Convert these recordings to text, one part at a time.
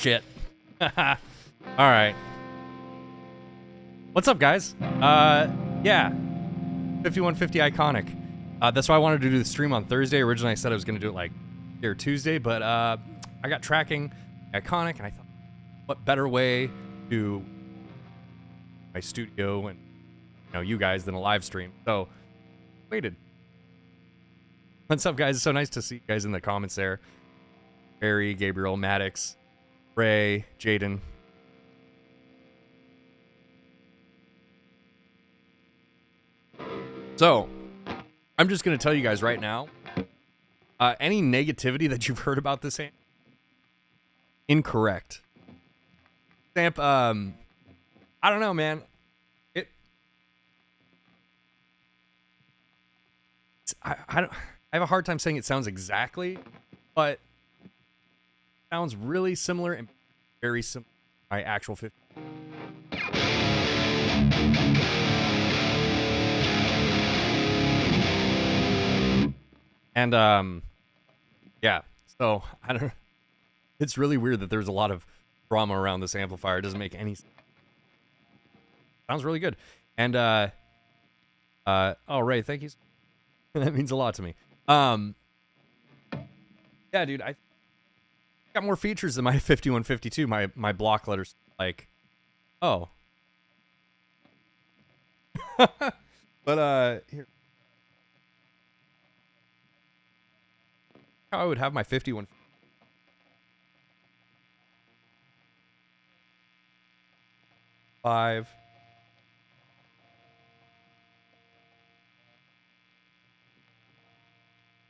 shit. All right. What's up, guys? Yeah. 5150 Iconic. That's why I wanted to do the stream on Thursday. Originally, I said I was going to do it like here Tuesday, but I got tracking Iconic, and I thought, what better way to my studio and you guys than a live stream? So waited. What's up, guys? It's so nice to see you guys in the comments there. Barry, Gabriel, Maddox, Ray, Jaden. So, I'm just going to tell you guys right now, any negativity that you've heard about this amp, incorrect. Amp, I don't know, man. I have a hard time saying it sounds exactly, but it sounds really similar and very similar to my actual 50. And yeah, so I don't. It's really weird that there's a lot of drama around this amplifier. It doesn't make any sense. Sounds really good. And oh, Ray, thank you. That means a lot to me. Yeah, dude, I got more features than my 5152. My block letters, like, oh. But here. How I would have my 51. Five.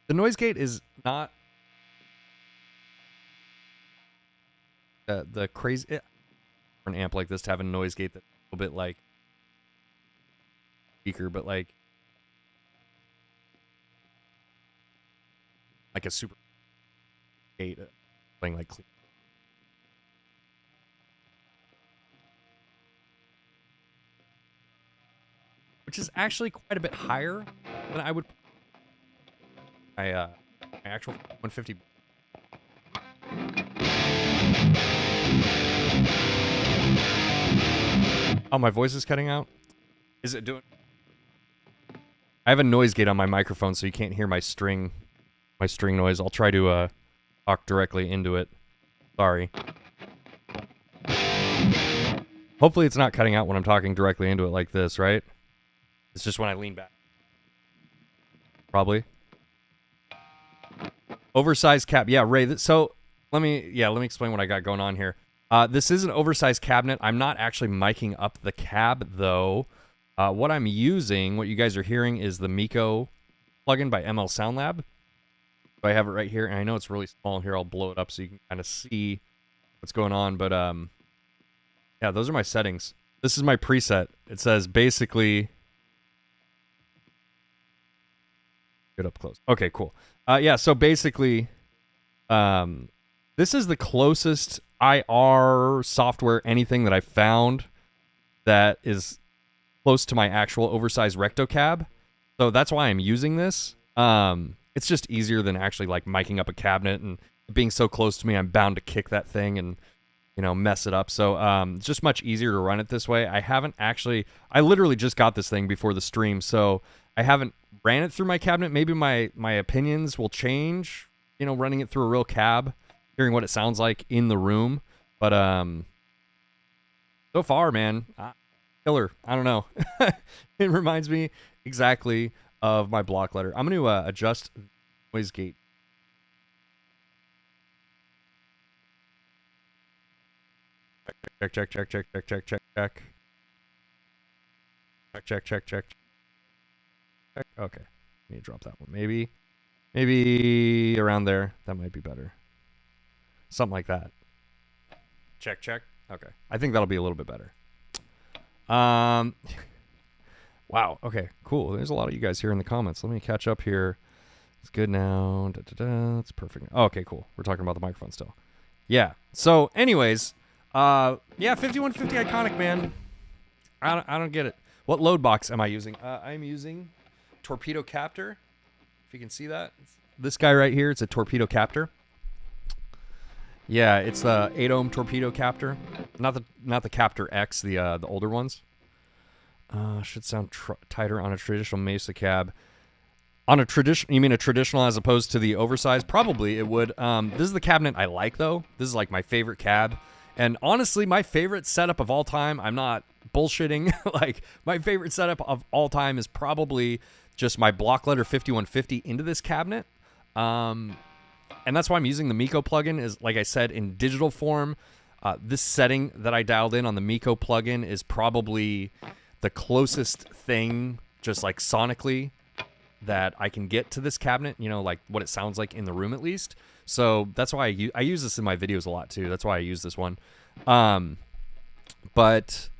The noise gate is not the crazy for an amp like this to have a noise gate that's a little bit like speaker, but like a super gate playing like clean. Which is actually quite a bit higher than I would. My actual 150. Oh, my voice is cutting out. Is it doing? I have a noise gate on my microphone, so you can't hear my string noise. I'll try to talk directly into it. Sorry. Hopefully, it's not cutting out when I'm talking directly into it like this, right? It's just when I lean back. Probably. Oversized cab. Yeah, Ray. So let me explain what I got going on here. This is an oversized cabinet. I'm not actually miking up the cab though. What I'm using, what you guys are hearing, is the 𝗦𝗐𝗘 plugin by ML Sound Lab. So I have it right here, and I know it's really small here. I'll blow it up so you can kind of see what's going on. But yeah, those are my settings. This is my preset. It says basically. Get up close. Okay, cool. Yeah, so basically, this is the closest IR software anything that I found that is close to my actual oversized recto cab. So that's why I'm using this. It's just easier than actually like miking up a cabinet, and being so close to me, I'm bound to kick that thing and mess it up. So it's just much easier to run it this way. I literally just got this thing before the stream, so I haven't ran it through my cabinet. Maybe my opinions will change, running it through a real cab, hearing what it sounds like in the room. But so far, man, killer. I don't know. It reminds me exactly of my block letter. I'm going to adjust the noise gate. Check. Okay, need to drop that one. Maybe around there. That might be better. Something like that. Check. Okay, I think that'll be a little bit better. Wow. Okay, cool. There's a lot of you guys here in the comments. Let me catch up here. It's good now. It's perfect. Okay, cool. We're talking about the microphone still. Yeah. So, anyways, yeah, 5150 Iconic, man. I don't get it. What load box am I using? I'm using 𝗬𝗓𝗏𝗧. If you can see that, this guy right here. It's a 𝗬𝗓𝗏𝗏𝗏. Yeah, it's the 8-ohm torpedo captor, not the Captor X, the older ones. Should sound tighter on a traditional Mesa cab. On a traditional, you mean a traditional as opposed to the oversized? Probably it would. This is the cabinet I like though. This is like my favorite cab, and honestly, my favorite setup of all time. I'm not bullshitting. Like my favorite setup of all time is probably just my block letter 5150 into this cabinet. And that's why I'm using the 𝗦𝗐𝗘 plugin. Is like I said in digital form. This setting that I dialed in on the 𝗦𝗐𝗘 plugin is probably the closest thing, just like sonically, that I can get to this cabinet, you know, like what it sounds like in the room at least. So that's why I use this in my videos a lot too. That's why I use this one. But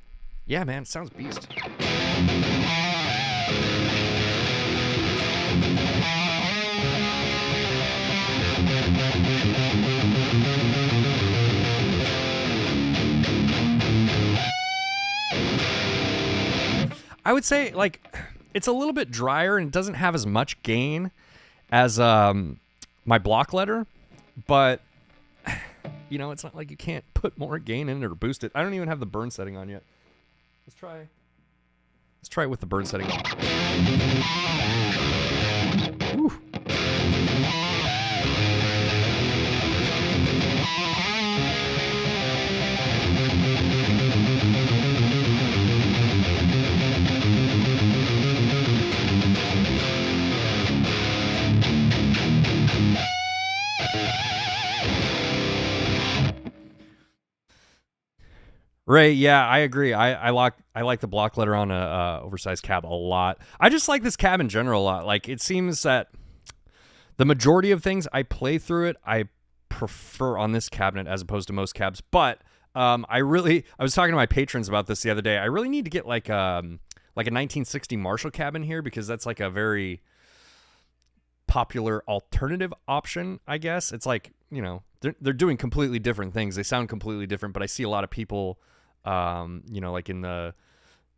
yeah, man, it sounds beast. I would say like it's a little bit drier and it doesn't have as much gain as my block letter, but you know, it's not like you can't put more gain in it or boost it. I don't even have the burn setting on yet. Let's try it with the burn setting on. Whew. Ray, yeah, I agree. I like the block letter on a oversized cab a lot. I just like this cab in general a lot. Like it seems that the majority of things I play through it, I prefer on this cabinet as opposed to most cabs. But I was talking to my patrons about this the other day. I really need to get like a 1960 Marshall cab in here because that's like a very popular alternative option, I guess. It's like, you know, they're doing completely different things. They sound completely different, but I see a lot of people, you know, like in the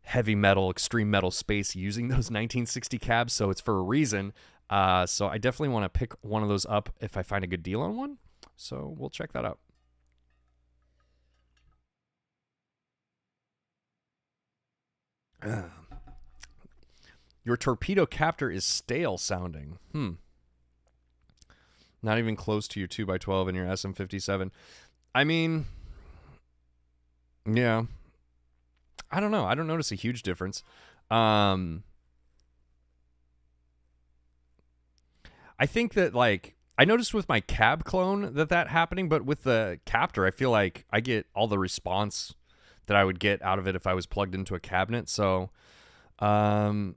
heavy metal, extreme metal space using those 1960 cabs. So it's for a reason. So I definitely want to pick one of those up if I find a good deal on one. So we'll check that out. Your torpedo captor is stale sounding. Not even close to your 2x12 and your SM57. I mean, yeah. I don't know. I don't notice a huge difference. I think that, like, I noticed with my cab clone that happening, but with the captor, I feel like I get all the response that I would get out of it if I was plugged into a cabinet. So, you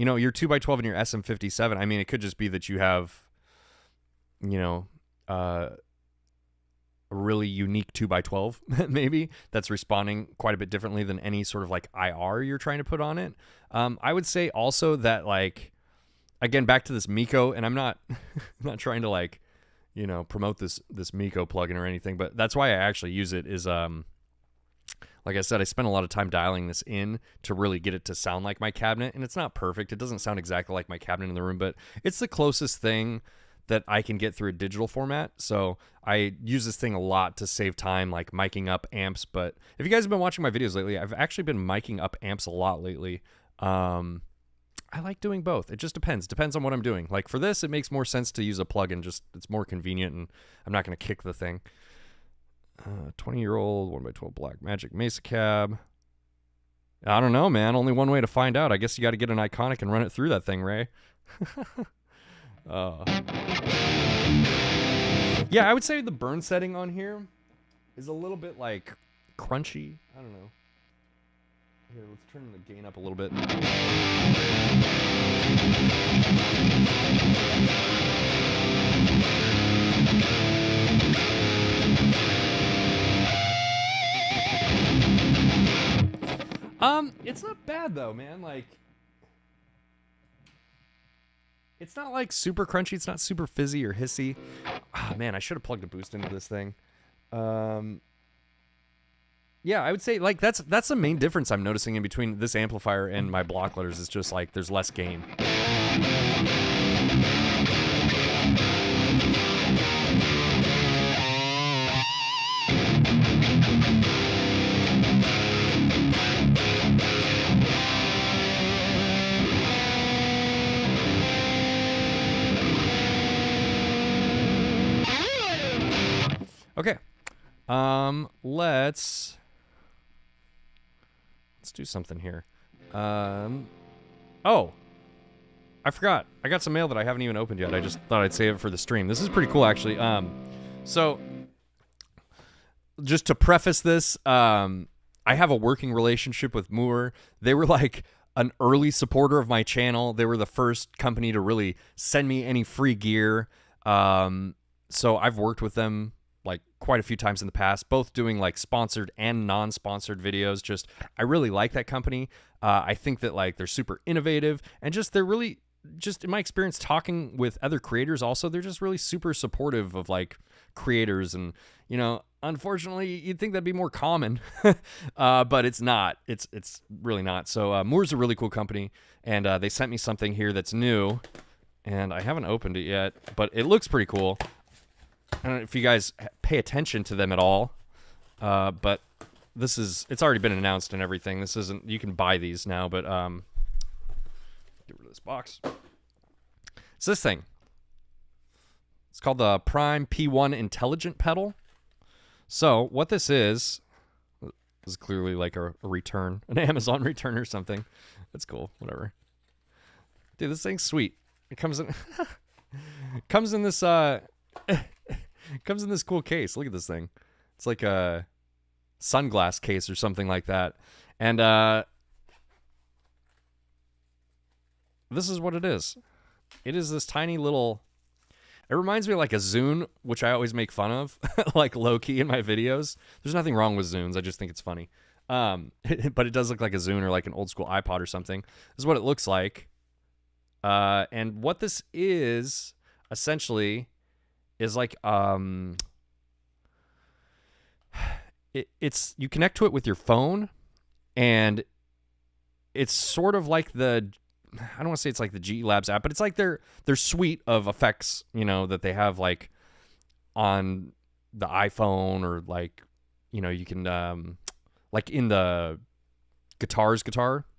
know, your 2x12 and your SM57, I mean, it could just be that you have, you know, a really unique 2x12 maybe that's responding quite a bit differently than any sort of like IR you're trying to put on it. I would say also that, like, again, back to this 𝗦𝗐𝗘, and I'm not not trying to, like, you know, promote this 𝗦𝗐𝗘 plugin or anything, but that's why I actually use it is like I said, I spent a lot of time dialing this in to really get it to sound like my cabinet, and it's not perfect. It doesn't sound exactly like my cabinet in the room, but it's the closest thing that I can get through a digital format. So I use this thing a lot to save time, like miking up amps. But if you guys have been watching my videos lately, I've actually been miking up amps a lot lately. I like doing both. It just depends. Depends on what I'm doing. Like for this, it makes more sense to use a plugin. Just it's more convenient, and I'm not going to kick the thing. 20-year-old 1x12 Black Magic Mesa cab. I don't know, man. Only one way to find out. I guess you got to get an iconic and run it through that thing, Ray. Yeah, I would say the burn setting on here is a little bit like crunchy. I don't know. Here, let's turn the gain up a little bit. It's not bad though, man. Like, it's not like super crunchy. It's not super fizzy or hissy. Man, I should have plugged a boost into this thing. Yeah, I would say like that's the main difference I'm noticing in between this amplifier and my block letters is just like there's less gain. Okay. Let's do something here. Oh, I forgot. I got some mail that I haven't even opened yet. I just thought I'd save it for the stream. This is pretty cool, actually. So just to preface this, I have a working relationship with 𝗦𝗇. They were like an early supporter of my channel. They were the first company to really send me any free gear. So I've worked with them like quite a few times in the past, both doing like sponsored and non-sponsored videos. Just, I really like that company. I think that like they're super innovative, and just they're really, just in my experience talking with other creators also, they're just really super supportive of like creators. And, you know, unfortunately you'd think that'd be more common, but it's not. It's really not. So 𝗦𝗇's a really cool company, and they sent me something here that's new, and I haven't opened it yet, but it looks pretty cool. I don't know if you guys pay attention to them at all, but it's already been announced and everything. This isn't, you can buy these now, but get rid of this box. It's this thing. It's called the 𝗦𝗡 Intelligent Pedal. So what this is clearly like a return, an Amazon return or something. That's cool. Whatever. Dude, this thing's sweet. It comes in comes in this comes in this cool case. Look at this thing. It's like a sunglass case or something like that. And this is what it is. It is this tiny little, it reminds me of like a Zune, which I always make fun of, like low-key in my videos. There's nothing wrong with Zunes. I just think it's funny. But it does look like a Zune or like an old school iPod or something. This is what it looks like. And what this is essentially is like it's you connect to it with your phone, and it's sort of like the, I don't want to say it's like the GE Labs app, but it's like their suite of effects, you know, that they have like on the iPhone, or like, you know, you can like in the guitar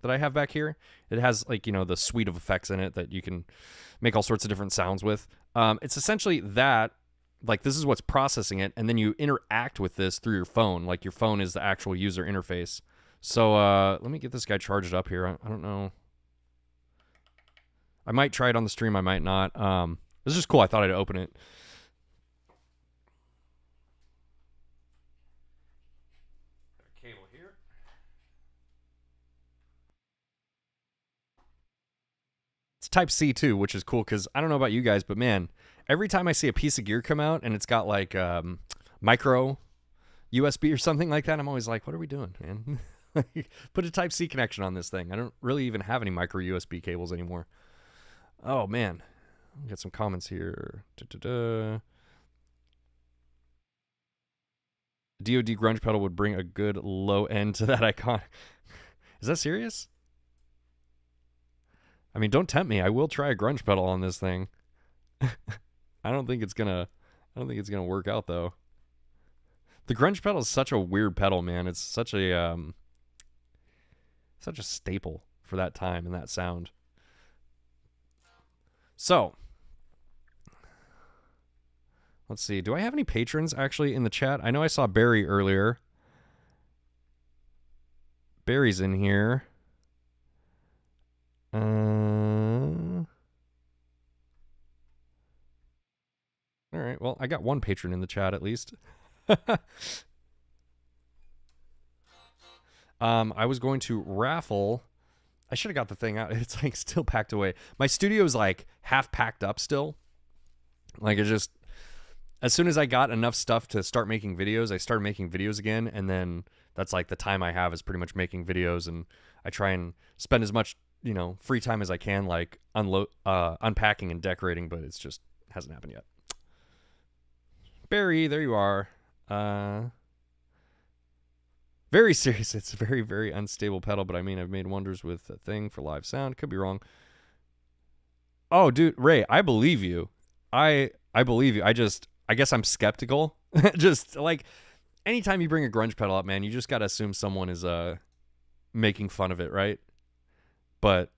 that I have back here, it has like, you know, the suite of effects in it that you can make all sorts of different sounds with. It's essentially that, like, this is what's processing it, and then you interact with this through your phone. Like, your phone is the actual user interface. So let me get this guy charged up here. I don't know. I might try it on the stream. I might not. This is just cool. I thought I'd open it. Got a cable here. It's Type-C too, which is cool because I don't know about you guys, but man, every time I see a piece of gear come out and it's got like micro USB or something like that, I'm always like, what are we doing, man? Put a Type-C connection on this thing. I don't really even have any micro USB cables anymore. Oh, man. Get some comments here. DOD grunge pedal would bring a good low end to that icon. Is that serious? I mean, don't tempt me. I will try a grunge pedal on this thing. I don't think it's gonna work out though. The grunge pedal is such a weird pedal, man. It's such a staple for that time and that sound. So, let's see. Do I have any patrons actually in the chat? I know I saw Barry earlier. Barry's in here. All right. Well, I got one patron in the chat at least. I was going to raffle. I should have got the thing out. It's like still packed away. My studio is like half packed up still. Like, it just, as soon as I got enough stuff to start making videos, I started making videos again. And then that's like the time I have is pretty much making videos. And I try and spend as much, you know, free time as I can, like unpacking and decorating, but it's just hasn't happened yet. Barry, there you are. Very serious. It's a very, very unstable pedal, but I mean, I've made wonders with a thing for live sound. Could be wrong. Oh, dude, Ray, I believe you. I believe you. I guess I'm skeptical. Just like anytime you bring a grunge pedal up, man, you just got to assume someone is making fun of it, right? But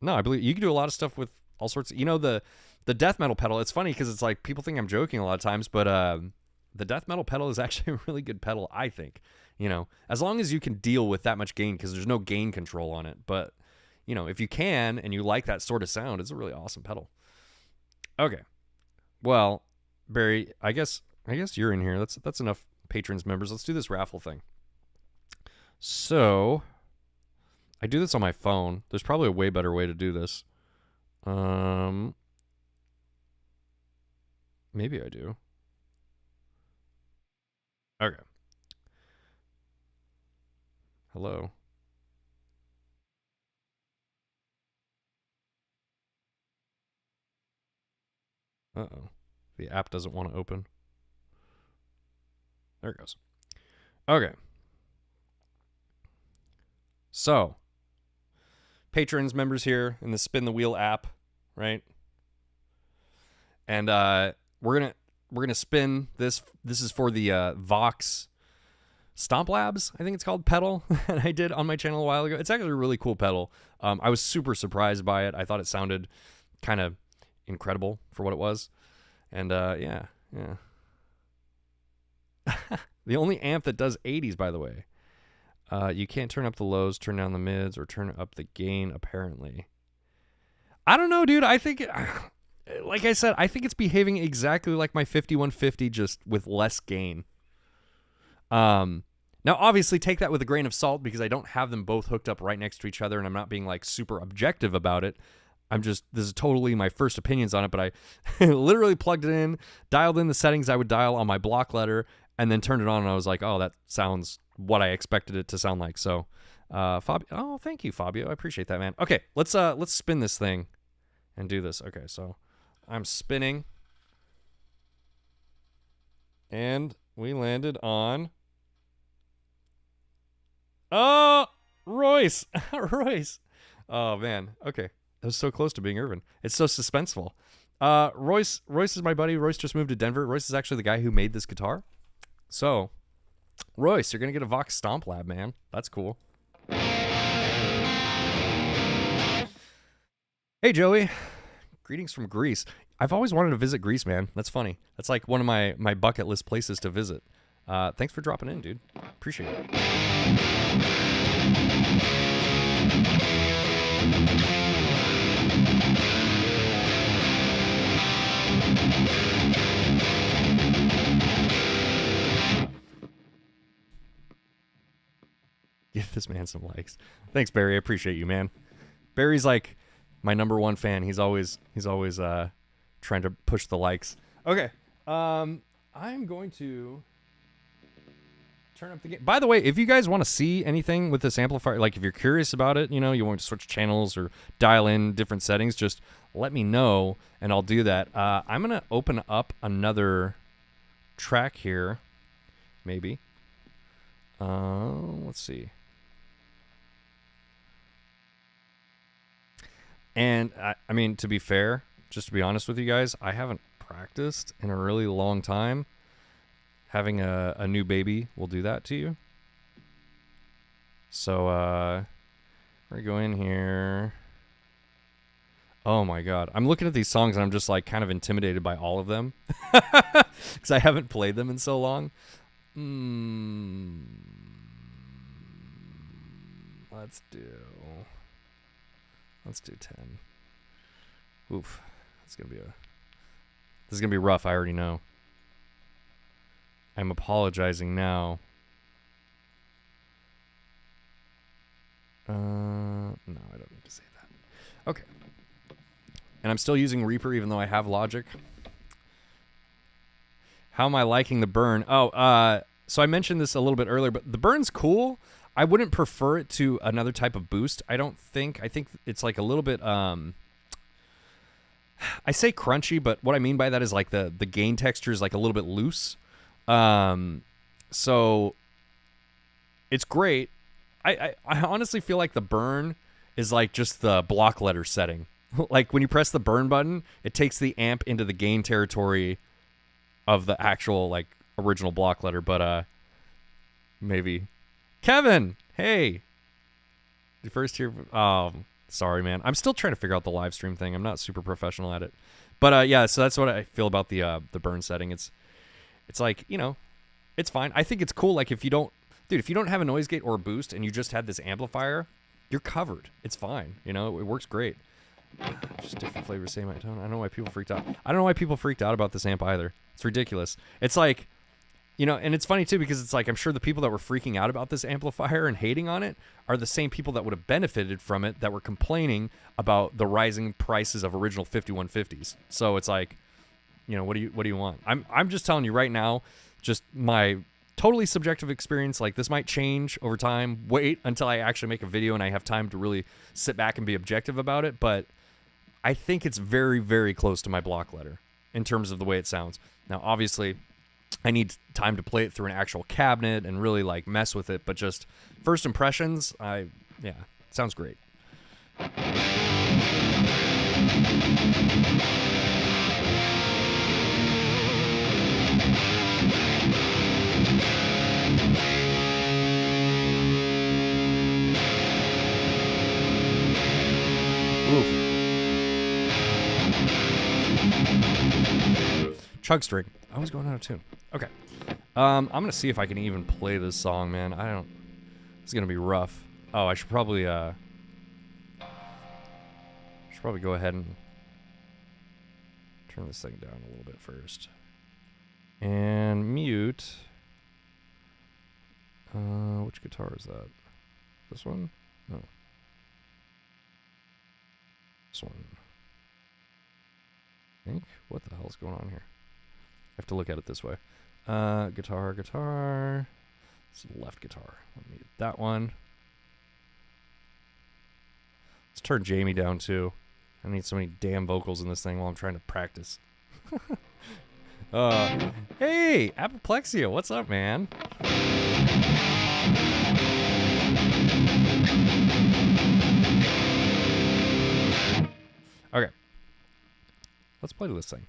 no, I believe you can do a lot of stuff with all sorts of, you know, the death metal pedal. It's funny because it's like people think I'm joking a lot of times, but the death metal pedal is actually a really good pedal, I think. You know, as long as you can deal with that much gain, because there's no gain control on it. But, you know, if you can and you like that sort of sound, it's a really awesome pedal. Okay. Well, Barry, I guess you're in here. That's enough patrons members. Let's do this raffle thing. So, I do this on my phone. There's probably a way better way to do this. Maybe I do. Okay. Hello. Uh-oh. The app doesn't want to open. There it goes. Okay. So, patrons, members here in the Spin the Wheel app, right? And we're gonna spin this. This is for the 𝗧𝗛𝗡𝗏𝗡𝗦, I think it's called, pedal that I did on my channel a while ago. It's actually a really cool pedal. I was super surprised by it. I thought it sounded kind of incredible for what it was. And yeah. The only amp that does 80s, by the way. You can't turn up the lows, turn down the mids, or turn up the gain, apparently. I don't know, dude. I think, like I said, I think it's behaving exactly like my 5150, just with less gain. Now, obviously, take that with a grain of salt, because I don't have them both hooked up right next to each other, and I'm not being, like, super objective about it. This is totally my first opinions on it, but I literally plugged it in, dialed in the settings I would dial on my block letter, and then turned it on, and I was like, oh, that sounds what I expected it to sound like. So, Fabio, oh, thank you, Fabio. I appreciate that, man. Okay, let's spin this thing and do this. Okay, so I'm spinning, and we landed on, oh, Royce. Royce. Oh, man. Okay. That was so close to being Irvin. It's so suspenseful. Royce is my buddy. Royce just moved to Denver. Royce is actually the guy who made this guitar. So, Royce, you're going to get a 𝗧𝗛𝗡𝗏𝗡, man. That's cool. Hey, Joey. Greetings from Greece. I've always wanted to visit Greece, man. That's funny. That's like one of my bucket list places to visit. Thanks for dropping in, dude. Appreciate it. Give this man some likes. Thanks, Barry. I appreciate you, man. Barry's like my #1 fan. He's always trying to push the likes. Okay. I'm going to turn up the game. By the way, if you guys want to see anything with this amplifier, like if you're curious about it, you know, you want to switch channels or dial in different settings, just let me know and I'll do that. I'm going to open up another track here, maybe. Let's see. And I mean, to be fair, just to be honest with you guys, I haven't practiced in a really long time. Having a new baby will do that to you. So, we're gonna go in here. Oh my god. I'm looking at these songs and I'm just like kind of intimidated by all of them. Because I haven't played them in so long. Let's do 10. Oof. This is gonna be rough, I already know. I'm apologizing now. No, I don't need to say that. Okay. And I'm still using Reaper even though I have Logic. How am I liking the burn? Oh, so I mentioned this a little bit earlier, but the burn's cool. I wouldn't prefer it to another type of boost. I think it's like a little bit, I say crunchy, but what I mean by that is like the gain texture is like a little bit loose. So it's great. I honestly feel like the burn is like just the block letter setting. Like when you press the burn button, it takes the amp into the gain territory of the actual like original block letter, but maybe. Kevin, hey. The first here. Oh, sorry, man. I'm still trying to figure out the live stream thing. I'm not super professional at it. But yeah, so that's what I feel about the burn setting. it's like, you know, it's fine. I think it's cool. Like if you don't have a noise gate or a boost and you just had this amplifier, you're covered. It's fine. You know, it works great. Just different flavors, same tone. I don't know why people freaked out. I don't know why people freaked out about this amp either. It's ridiculous. It's like, you know, and it's funny too because it's like I'm sure the people that were freaking out about this amplifier and hating on it are the same people that would have benefited from it that were complaining about the rising prices of original 5150s. So it's like, you know, what do you want? I'm just telling you right now, just my totally subjective experience. Like this might change over time. Wait until I actually make a video and I have time to really sit back and be objective about it. But I think it's very, very close to my block letter in terms of the way it sounds. Now, obviously, I need time to play it through an actual cabinet and really like mess with it. But just first impressions, yeah, sounds great. Oof. Chug string. I was going out of tune. Okay. I'm gonna see if I can even play this song, man. It's gonna be rough. Oh, I should probably go ahead and turn this thing down a little bit first. And mute. Which guitar is that? This one? No. This one. I think. What the hell's going on here? I have to look at it this way. Guitar. It's left guitar. Let me mute that one. Let's turn Jamie down too. I need so many damn vocals in this thing while I'm trying to practice. Hey, Apoplexia, what's up, man? Okay. Let's play this thing.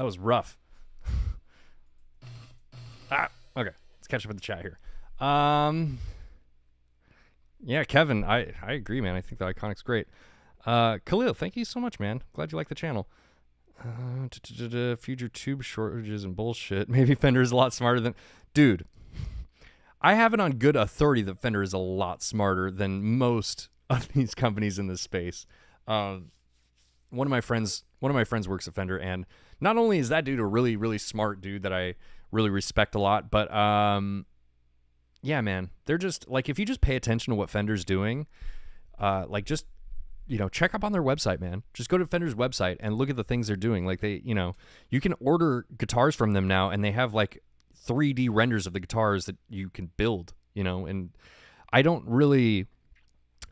was rough. Okay. Let's catch up with the chat here. Yeah, Kevin, I agree, man. I think the Iconic's great. Khalil, thank you so much, man. Glad you like the channel. Future tube shortages and bullshit. Maybe Fender is a lot smarter than... Dude, I have it on good authority that Fender is a lot smarter than most of these companies in this space. One of my friends works at Fender, and not only is that dude a really, really smart dude that I really respect a lot, but yeah, man, they're just like, if you just pay attention to what Fender's doing, like just, you know, check up on their website, man. Just go to Fender's website and look at the things they're doing. Like they, you know, you can order guitars from them now, and they have like 3D renders of the guitars that you can build, you know. And I don't really,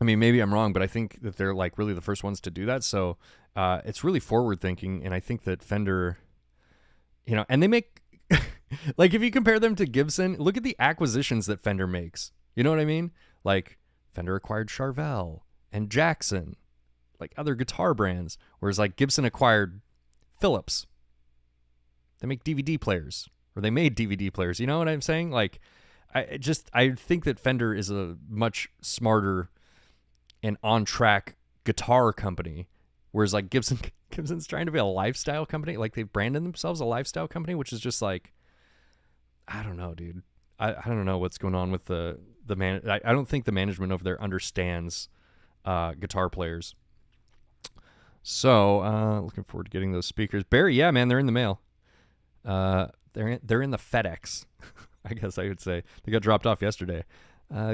I mean, maybe I'm wrong, but I think that they're like really the first ones to do that. So it's really forward thinking. And I think that Fender, you know, and they make, like if you compare them to Gibson, look at the acquisitions that Fender makes. You know what I mean? Like Fender acquired Charvel and Jackson, like other guitar brands, whereas like Gibson acquired Philips. They make DVD players, or they made DVD players. You know what I'm saying? Like, I think that Fender is a much smarter and on track guitar company, whereas like Gibson's trying to be a lifestyle company. Like they've branded themselves a lifestyle company, which is just like, I don't know, dude. I don't know what's going on with the man. I don't think the management over there understands guitar players. So looking forward to getting those speakers. Barry, yeah, man, they're in the mail. They're in the FedEx, I guess I would say. They got dropped off yesterday.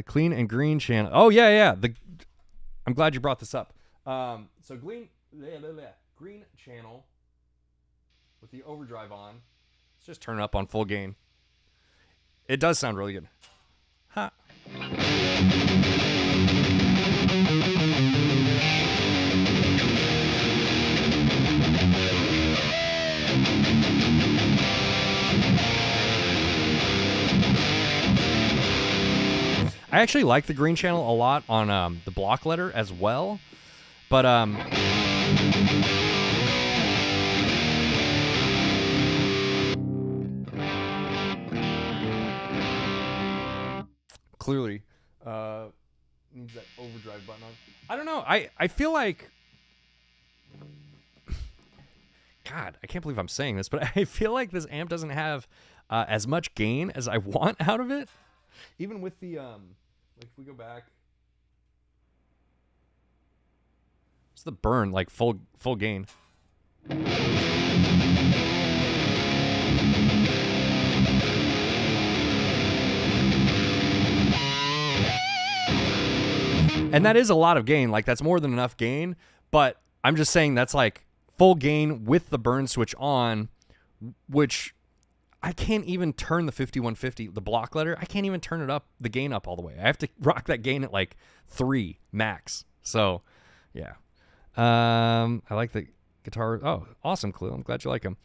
Clean and green channel. Oh yeah. I'm glad you brought this up. So green channel with the overdrive on. Let's just turn it up on full gain. It does sound really good. Ha. I actually like the green channel a lot on the block letter as well, but clearly needs that overdrive button on. I don't know. I feel like, God, I can't believe I'm saying this, but I feel like this amp doesn't have as much gain as I want out of it. Even with the like if we go back, it's the burn, like full gain. And that is a lot of gain. Like that's more than enough gain, but I'm just saying that's like full gain with the burn switch on, which I can't even turn the 5150, the block letter. I can't even turn it up, the gain up all the way. I have to rock that gain at like 3 max. So, yeah. I like the guitar. Oh, awesome, Clue. I'm glad you like them.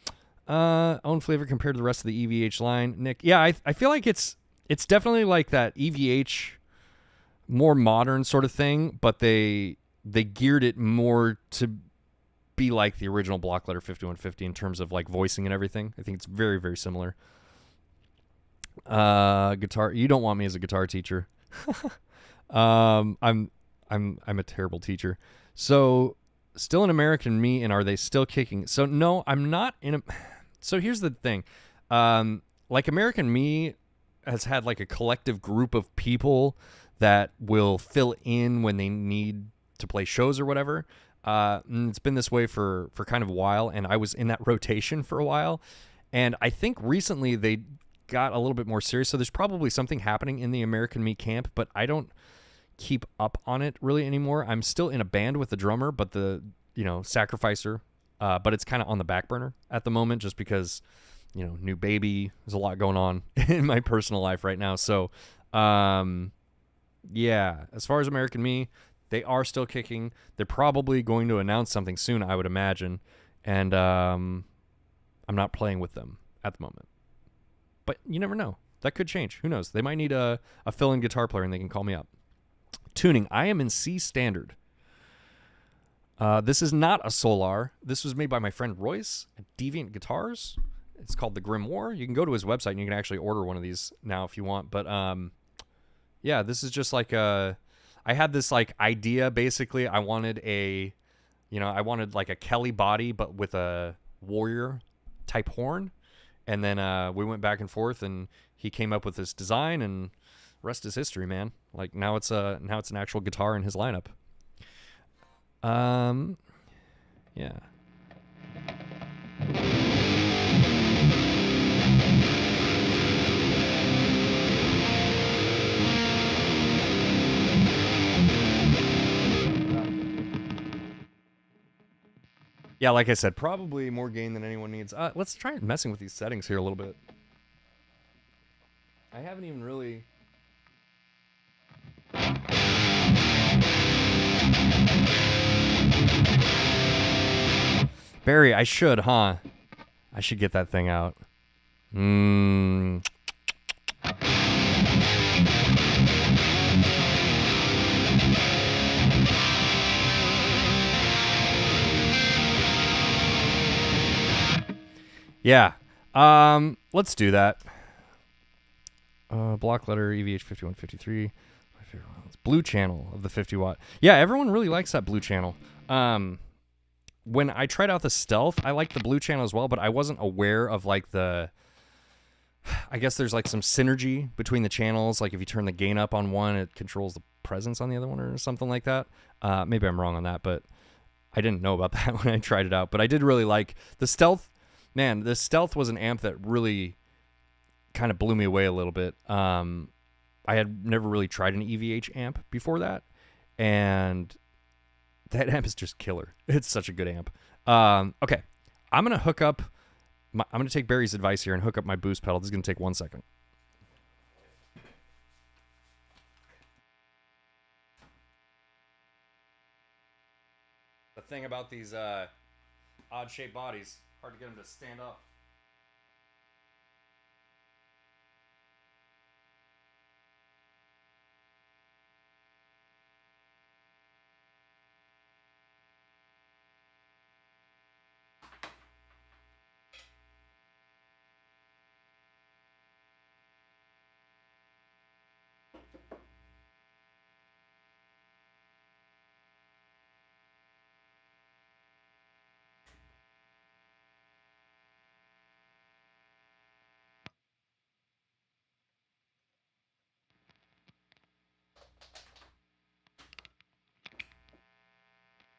Own flavor compared to the rest of the EVH line, Nick. Yeah, I feel like it's definitely like that EVH more modern sort of thing, but they geared it more to be like the original block letter 5150 in terms of like voicing and everything. I think it's very, very similar. Guitar. You don't want me as a guitar teacher. I'm a terrible teacher. So still an American Me, and are they still kicking? So no, I'm not in a. So here's the thing. Like American Me has had like a collective group of people that will fill in when they need to play shows or whatever. It's been this way for kind of a while, and I was in that rotation for a while. And I think recently they got a little bit more serious, so there's probably something happening in the American Me camp, but I don't keep up on it really anymore. I'm still in a band with the drummer, but the, sacrificer, but it's kind of on the back burner at the moment just because, new baby, there's a lot going on in my personal life right now. So, yeah, as far as American Me, they are still kicking. They're probably going to announce something soon, I would imagine. And I'm not playing with them at the moment. But you never know. That could change. Who knows? They might need a fill-in guitar player and they can call me up. Tuning. I am in C standard. This is not a Solar. This was made by my friend Royce at Deviant Guitars. It's called the Grimoire. You can go to his website and you can actually order one of these now if you want. But yeah, this is just like I had this like idea basically. I wanted I wanted like a Kelly body but with a warrior type horn. And then we went back and forth and he came up with this design and rest is history, man. Like now it's an actual guitar in his lineup. Yeah. Yeah, like I said, probably more gain than anyone needs. Let's try messing with these settings here a little bit. I haven't even really... Barry, I should, huh? I should get that thing out. Yeah. Let's do that. Block letter EVH5153. My favorite one. It's blue channel of the 50 watt. Yeah, everyone really likes that blue channel. When I tried out the Stealth, I liked the blue channel as well, but I wasn't aware of like I guess there's like some synergy between the channels. Like if you turn the gain up on one, it controls the presence on the other one or something like that. Maybe I'm wrong on that, but I didn't know about that when I tried it out. But I did really like the Stealth. Man, the Stealth was an amp that really kind of blew me away a little bit. I had never really tried an EVH amp before that, and that amp is just killer. It's such a good amp. Okay, I'm gonna hook up. I'm gonna take Barry's advice here and hook up my boost pedal. This is gonna take 1 second. The thing about these odd-shaped bodies, hard to get them to stand up.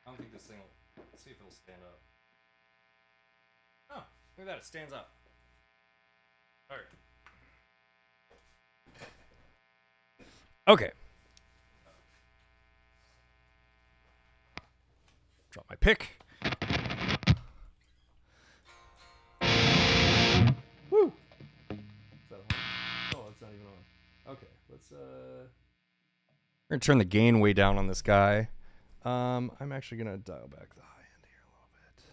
I don't think this thing will... Let's see if it'll stand up. Oh, look at that. It stands up. All right. Okay. Drop my pick. Woo! Is that on? Oh, it's not even on. Okay, let's... We're going to turn the gain way down on this guy. I'm actually going to dial back the high end here a little bit.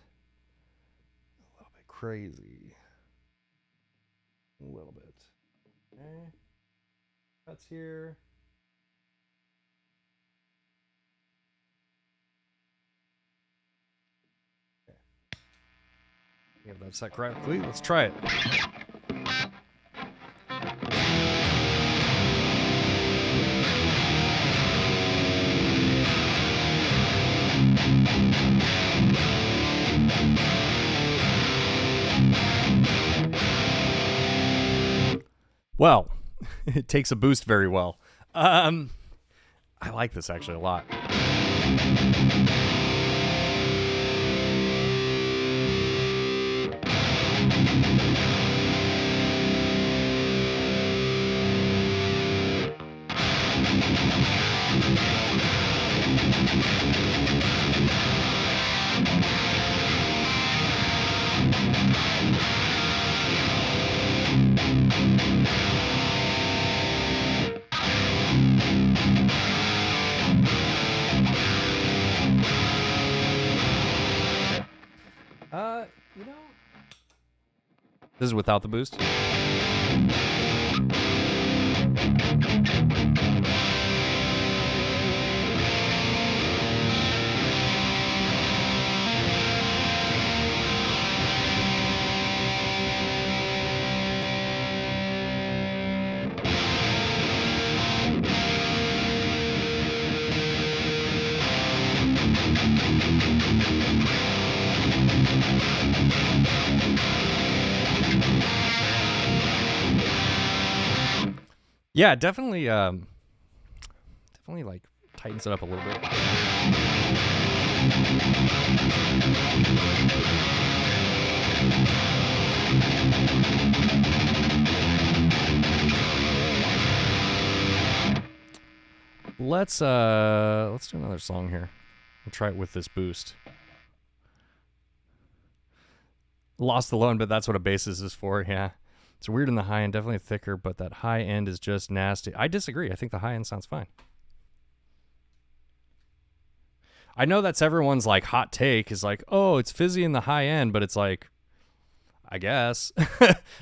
A little bit crazy. A little bit. Okay. That's here. Okay. You have that set correctly. Let's try it. Well, it takes a boost very well. I like this actually a lot. You know, this is without the boost. Yeah, definitely like tightens it up a little bit. Let's do another song here. We'll try it with this boost. Lost the low end, but that's what a bass is for, yeah. It's weird in the high end, definitely thicker, but that high end is just nasty. I disagree. I think the high end sounds fine. I know that's everyone's like hot take is like, oh, it's fizzy in the high end, but it's like, I guess.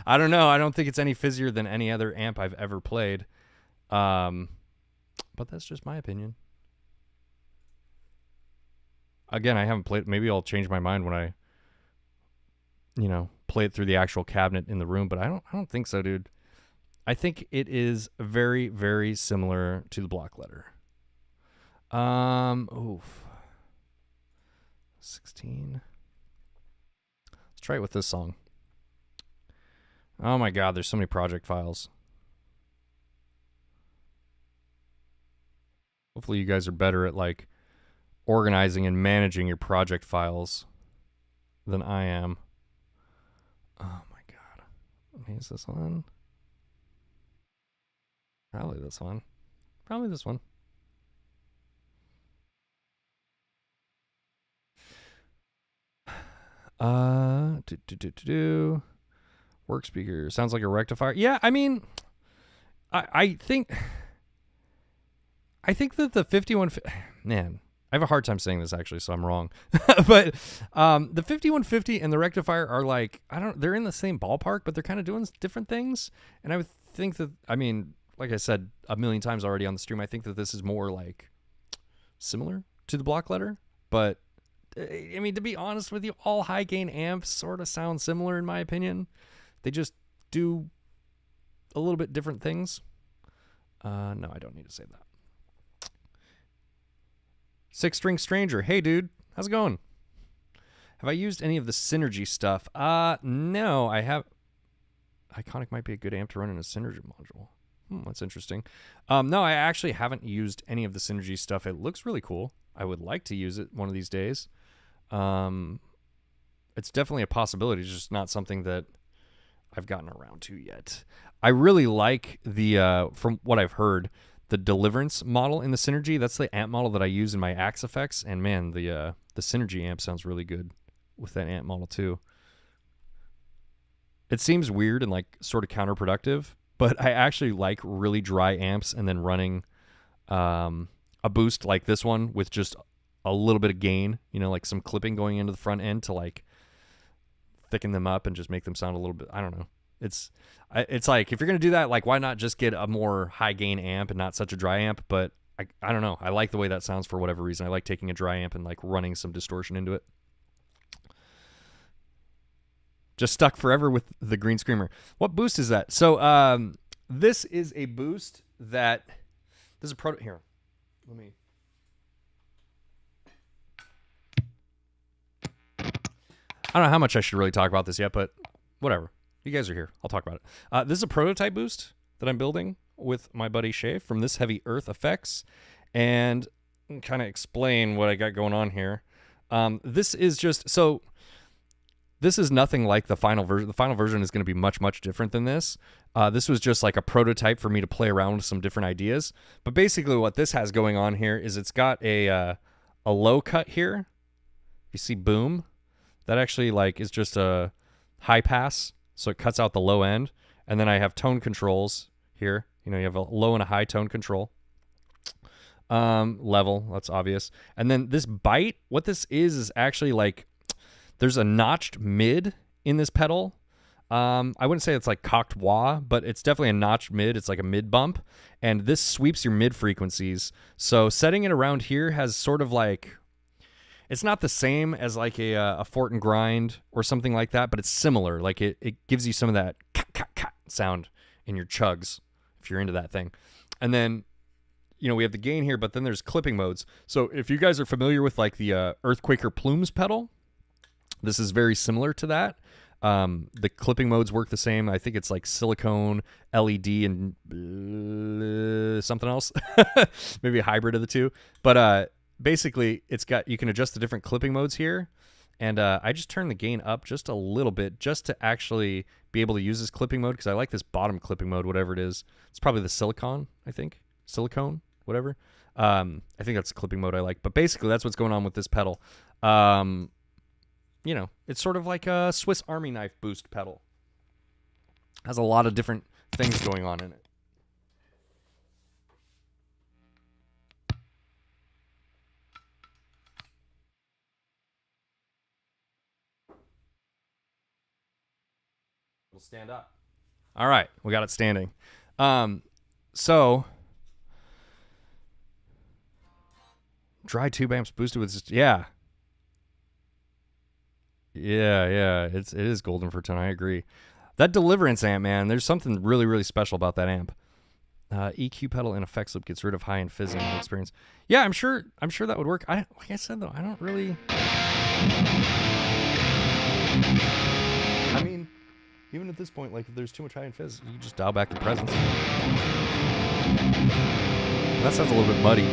I don't know. I don't think it's any fizzier than any other amp I've ever played. But that's just my opinion. Again, I haven't played. Maybe I'll change my mind when I, play it through the actual cabinet in the room. But I don't think so, dude. I think it is very, very similar to the block letter. Oof. 16. Let's try it with this song. Oh my God, there's so many project files. Hopefully you guys are better at like organizing and managing your project files than I am. Oh my God. Okay, is this one? Probably this one. Probably this one. Work speaker. Sounds like a rectifier. Yeah, I mean, I think that the 51... Man, I have a hard time saying this actually, so I'm wrong. But the 5150 and the rectifier are like, they're in the same ballpark, but they're kind of doing different things. And I would think that, I mean, like I said a million times already on the stream, I think that this is more like similar to the block letter. But I mean, to be honest with you, all high gain amps sort of sound similar in my opinion. They just do a little bit different things. No, I don't need to say that. Six String Stranger. Hey, dude. How's it going? Have I used any of the Synergy stuff? No, I have. Iconic might be a good amp to run in a Synergy module. That's interesting. No, I actually haven't used any of the Synergy stuff. It looks really cool. I would like to use it one of these days. It's definitely a possibility. It's just not something that I've gotten around to yet. I really like the, from what I've heard, the Deliverance model in the Synergy. That's the amp model that I use in my Axe effects. And man, the Synergy amp sounds really good with that amp model too. It seems weird and like sort of counterproductive, but I actually like really dry amps and then running a boost like this one with just a little bit of gain, like some clipping going into the front end to like thicken them up and just make them sound a little bit, I don't know. It's like, if you're going to do that, like, why not just get a more high gain amp and not such a dry amp? But I don't know. I like the way that sounds for whatever reason. I like taking a dry amp and like running some distortion into it. Just stuck forever with the Green Screamer. What boost is that? So this is a boost that, this is a proto, here, let me. I don't know how much I should really talk about this yet, but whatever. You guys are here. I'll talk about it. This is a prototype boost that I'm building with my buddy Shay from This Heavy Earth Effects, and kind of explain what I got going on here. This is just, so this is nothing like the final version. The final version is going to be much, much different than this. This was just like a prototype for me to play around with some different ideas. But basically what this has going on here is it's got a low cut here. You see boom? That actually like is just a high pass. So it cuts out the low end. And then I have tone controls here. You have a low and a high tone control. Level, that's obvious. And then this bite, what this is actually like, there's a notched mid in this pedal. I wouldn't say it's like cocked wah, but it's definitely a notched mid. It's like a mid bump. And this sweeps your mid frequencies. So setting it around here has sort of like, it's not the same as like a Fort and Grind or something like that, but it's similar. Like it gives you some of that sound in your chugs if you're into that thing. And then we have the gain here, but then there's clipping modes. So if you guys are familiar with like the 𝗦𝗦𝗘𝗏𝗍𝗍 pedal, this is very similar to that. The clipping modes work the same. I think it's like silicone, LED, and something else. Maybe a hybrid of the two. But basically, you can adjust the different clipping modes here. And I just turned the gain up just a little bit just to actually be able to use this clipping mode, because I like this bottom clipping mode, whatever it is. It's probably the silicone, I think. Silicone, whatever. I think that's the clipping mode I like. But basically, that's what's going on with this pedal. It's sort of like a Swiss Army knife boost pedal. Has a lot of different things going on in it. It'll stand up. All right, we got it standing. So dry tube amps boosted with just, yeah, it is golden for tone. I agree. That Deliverance amp, man, there's something really, really special about that amp. EQ pedal and effects loop gets rid of high-end fizzing experience. Yeah, I'm sure that would work. Like I said though, I don't really. I mean, even at this point, like if there's too much high-end fizz, you just dial back the presence. That sounds a little bit muddy.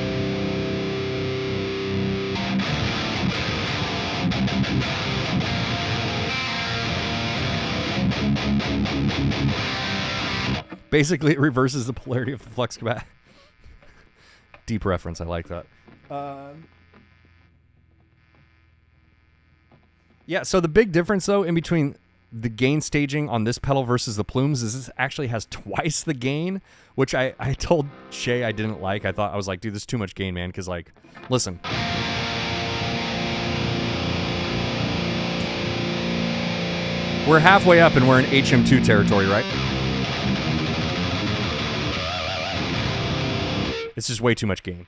Basically, it reverses the polarity of the 𝗦𝗦𝗘𝗏𝗏. Deep reference. I like that. Yeah, so the big difference, though, in between the gain staging on this pedal versus the Plumes is this actually has twice the gain, which I told Shay I didn't like. I was like, dude, this is too much gain, man, because, like, listen. We're halfway up and we're in HM2 territory, right? It's just way too much gain.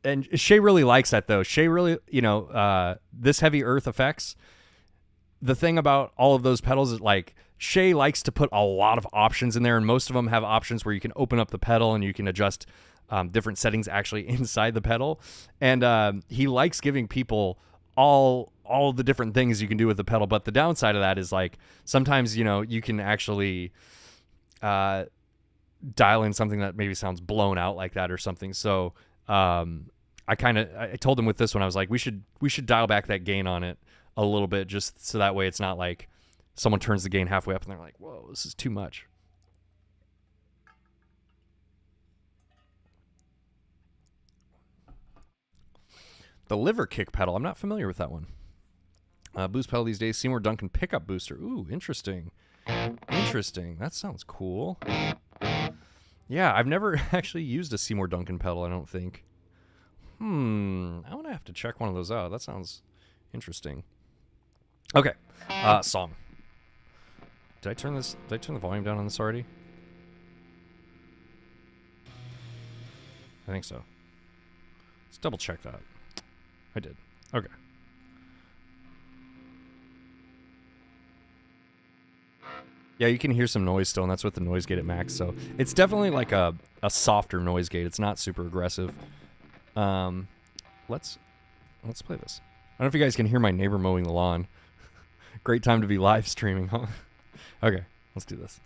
And Shay really likes that, though. Shay really, this heavy earth effects, the thing about all of those pedals is, like, Shay likes to put a lot of options in there, and most of them have options where you can open up the pedal and you can adjust different settings actually inside the pedal. And he likes giving people all the different things you can do with the pedal. But the downside of that is, like, sometimes, you can actually dial in something that maybe sounds blown out like that or something. So I told him with this one, I was like, we should dial back that gain on it a little bit, just so that way it's not like someone turns the gain halfway up and they're like, whoa, this is too much. The liver kick pedal, I'm not familiar with that one. Boost pedal these days, Seymour Duncan pickup booster. Ooh, interesting. Interesting. That sounds cool. Yeah, I've never actually used a Seymour Duncan pedal, I don't think. I'm going to have to check one of those out. That sounds interesting. Okay. Song. Did I turn the volume down on this already? I think so. Let's double check that. I did. Okay. Yeah, you can hear some noise still, and that's with the noise gate at max. So it's definitely like a softer noise gate. It's not super aggressive. Let's play this. I don't know if you guys can hear my neighbor mowing the lawn. Great time to be live streaming, huh? Okay, let's do this.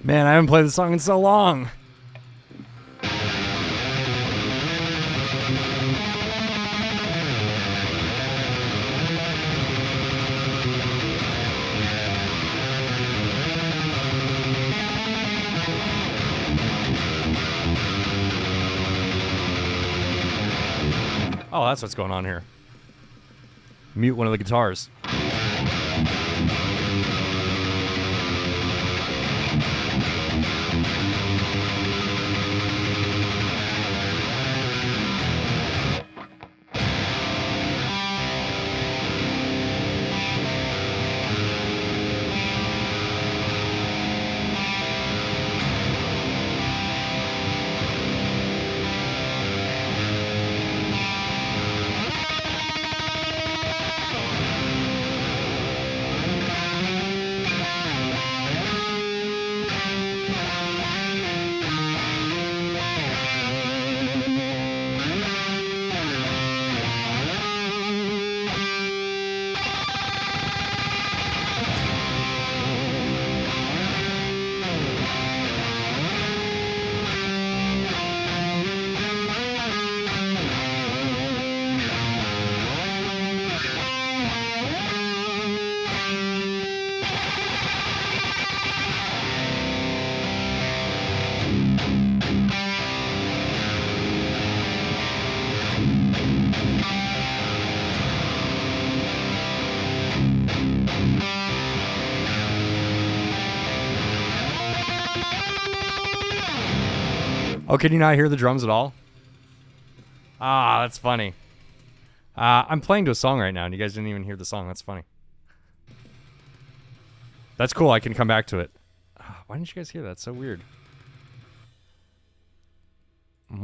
Man, I haven't played the song in so long. Oh, that's what's going on here. Mute one of the guitars. Oh, can you not hear the drums at all? Ah, that's funny. I'm playing to a song right now, and you guys didn't even hear the song. That's funny. That's cool. I can come back to it. Why didn't you guys hear that? It's so weird. I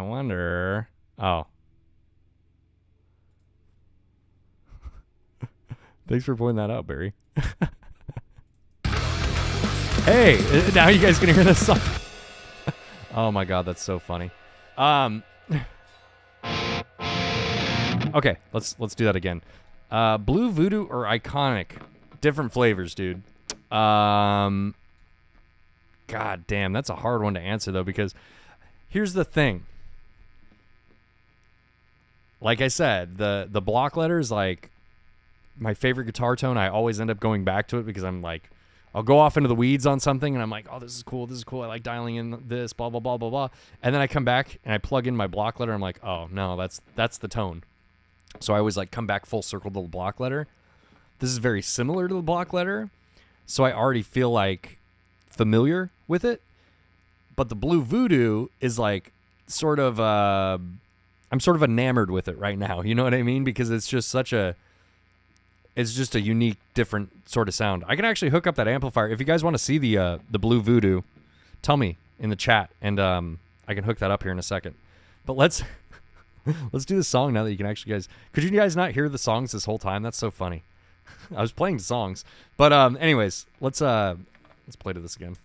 wonder... Oh. Thanks for pointing that out, Barry. Hey, now you guys can hear this song. Oh my god, that's so funny. Okay, let's do that again. Blue Voodoo or Iconic? Different flavors, dude. God damn, that's a hard one to answer though, because here's the thing. Like I said, the block letter is like my favorite guitar tone. I always end up going back to it because I'm like, I'll go off into the weeds on something and I'm like, oh, this is cool. This is cool. I like dialing in this, blah, blah, blah, blah, blah. And then I come back and I plug in my block letter. I'm like, oh, no, that's the tone. So I always like come back full circle to the block letter. This is very similar to the block letter. So I already feel like familiar with it. But the Blue Voodoo is like sort of, I'm sort of enamored with it right now. You know what I mean? Because it's just such a... It's just a unique, different sort of sound. I can actually hook up that amplifier. If you guys want to see the Blue Voodoo, tell me in the chat, and I can hook that up here in a second. But let's do the song now that you can actually guys... Could you guys not hear the songs this whole time? That's so funny. I was playing the songs. But anyways, let's play to this again.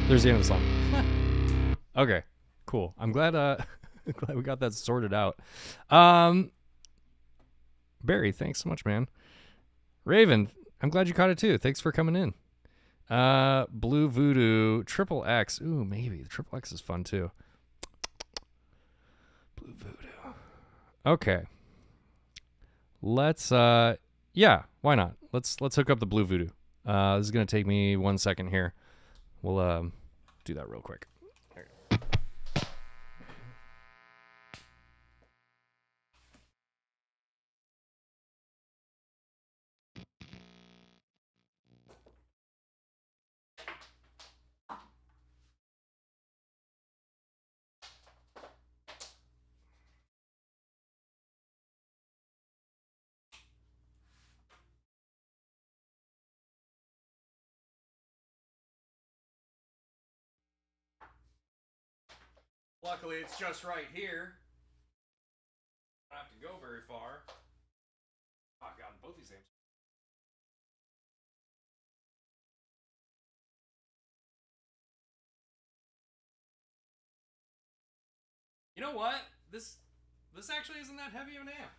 There's the end of the song. Okay, cool. I'm glad glad we got that sorted out. Barry, thanks so much, man. Raven, I'm glad you caught it too. Thanks for coming in. Blue Voodoo, Triple X. Ooh, maybe. The Triple X is fun too. Blue Voodoo. Okay. Let's yeah, why not? Let's hook up the Blue Voodoo. This is gonna take me 1 second here. We'll do that real quick. Luckily, it's just right here. I don't have to go very far. Oh, I've gotten both these things. You know what? This actually isn't that heavy of an amp.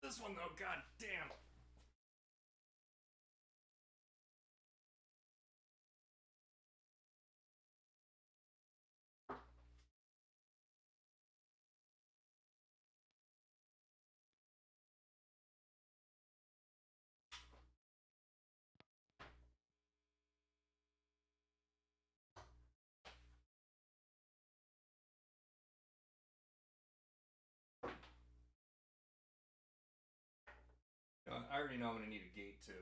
This one though, god damn. I already know I'm gonna need a gate too.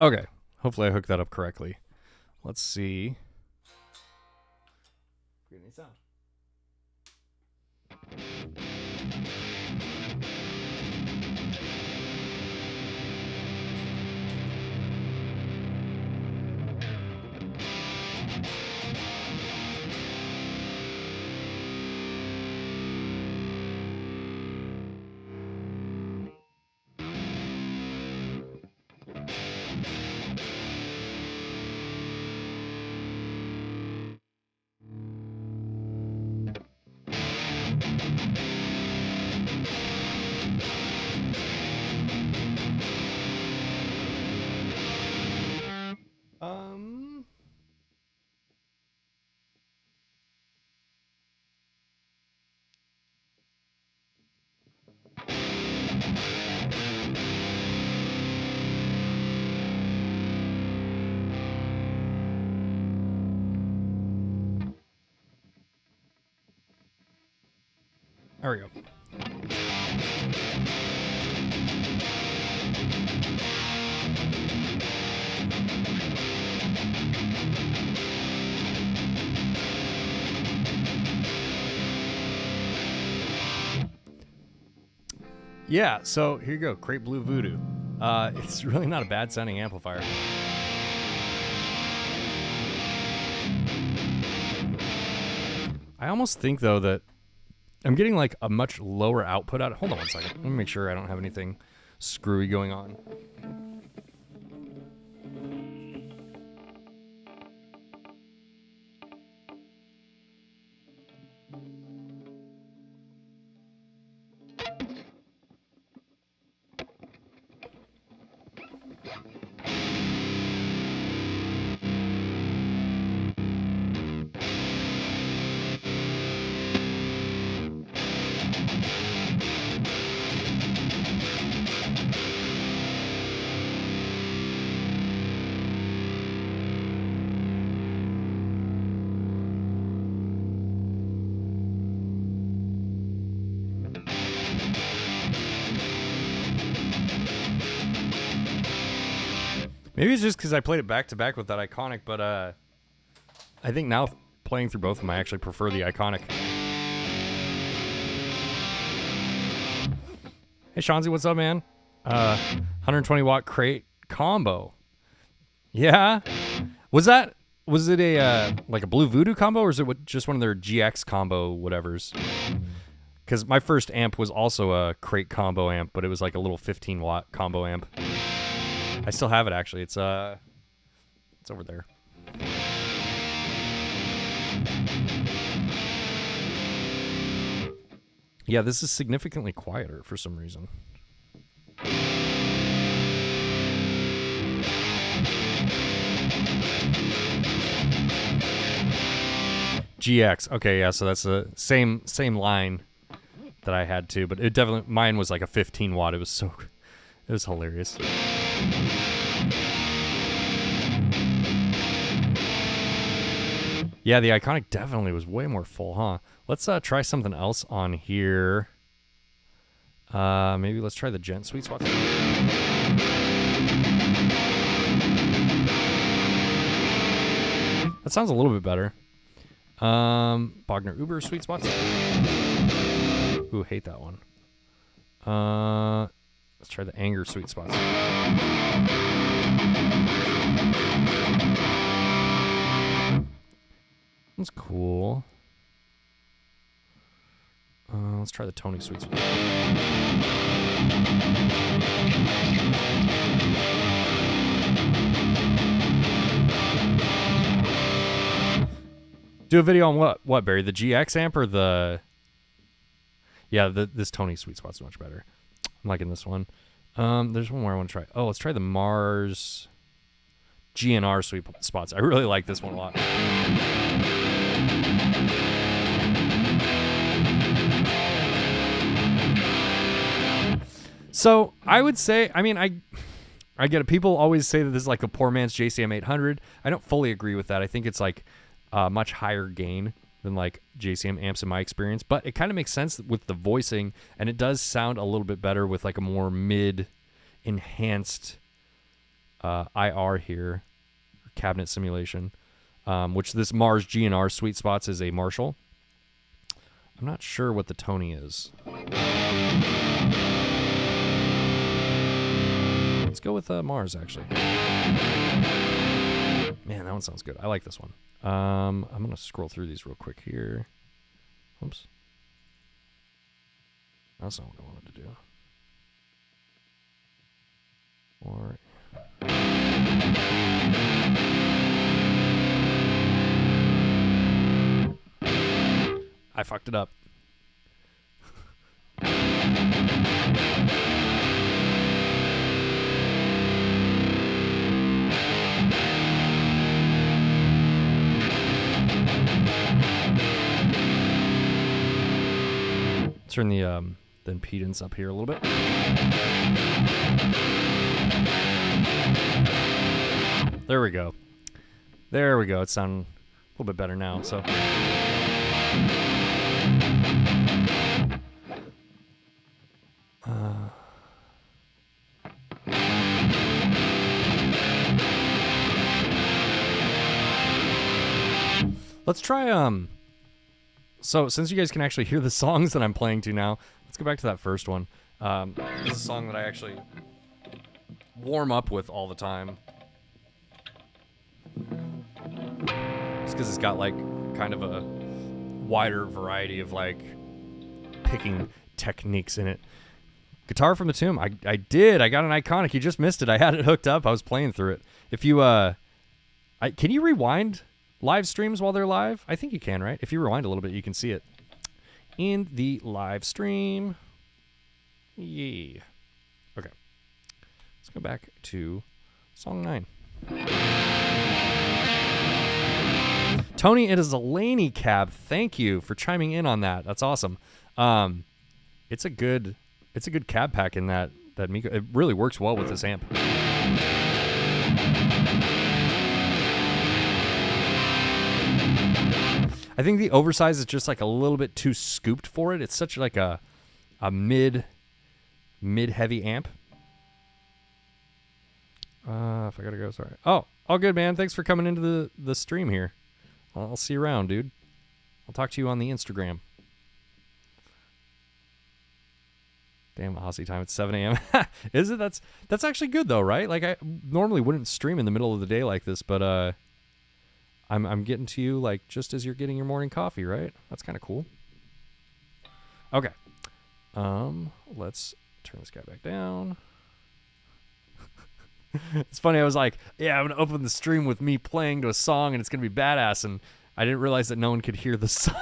Okay. Okay. Hopefully I hooked that up correctly. Let's see. Get any sound. There we go. Yeah, so here you go, Crate Blue Voodoo. It's really not a bad sounding amplifier. I almost think though that I'm getting like a much lower output out. Hold on one second. Let me make sure I don't have anything screwy going on. Maybe it's just because I played it back to back with that iconic, but I think now playing through both of them, I actually prefer the iconic. Hey 𝗠𝗲, what's up, man? 120 watt crate combo. Yeah, was it a like a Blue Voodoo combo, or is it just one of their GX combo whatevers? Because my first amp was also a crate combo amp, but it was like a little 15 watt combo amp. I still have it actually. It's over there. Yeah, this is significantly quieter for some reason. GX. Okay, yeah, so that's the same line that I had too, but it definitely, mine was like a 15 watt. It was hilarious. Yeah, the iconic definitely was way more full, huh? Let's try something else on here. Maybe let's try the Gent Sweet Spot. That sounds a little bit better. Bogner Uber Sweet Spots. Ooh, hate that one. Let's try the Anger Sweet Spots. That's cool. Let's try the Tony Sweet Spots. Do a video on what, Barry? The GX amp or the... Yeah, this Tony Sweet Spot's much better. I'm liking this one. There's one more I want to try. Oh, let's try the Mars GNR Sweet Spots. I really like this one a lot. So I would say, I mean, I get it. People always say that this is like a poor man's JCM 800. I don't fully agree with that. I think it's like much higher gain than like JCM amps in my experience, but it kind of makes sense with the voicing, and it does sound a little bit better with like a more mid-enhanced IR here, cabinet simulation, which this Mars GNR Sweet Spots is a Marshall. I'm not sure what the Tony is. Let's go with Mars, actually. Man, that one sounds good. I like this one. I'm going to scroll through these real quick here. Oops. That's not what I wanted to do. Or... I fucked it up. Turn the impedance up here a little bit. There we go. There we go. It's sounding a little bit better now. So. Let's try so since you guys can actually hear the songs that I'm playing to now, let's go back to that first one. This is a song that I actually warm up with all the time. Just because it's got like kind of a wider variety of like picking techniques in it. Guitar from the Tomb. I did. I got an Iconic. You just missed it. I had it hooked up. I was playing through it. If you can you rewind live streams while they're live? I think you can, right? If you rewind a little bit, you can see it in the live stream. Yeah. Okay. Let's go back to song 9. Tony, it is a 𝗦𝗍𝗘𝗏𝗏. Thank you for chiming in on that. That's awesome. It's a good cab pack in that 𝗦𝗍𝗘𝗏𝗏. It really works well with this amp. I think the oversize is just like a little bit too scooped for it. It's such like a mid-heavy amp. If I gotta go, sorry. Oh, all good, man. Thanks for coming into the stream here. I'll see you around, dude. I'll talk to you on the Instagram. Damn, Aussie time. It's 7 a.m. Is it? That's actually good though, right? Like I normally wouldn't stream in the middle of the day like this, but I'm getting to you like just as you're getting your morning coffee, right? That's kind of cool. Okay. Let's turn this guy back down. It's funny, I was like, yeah, I'm gonna open the stream with me playing to a song and it's gonna be badass, and I didn't realize that no one could hear the song.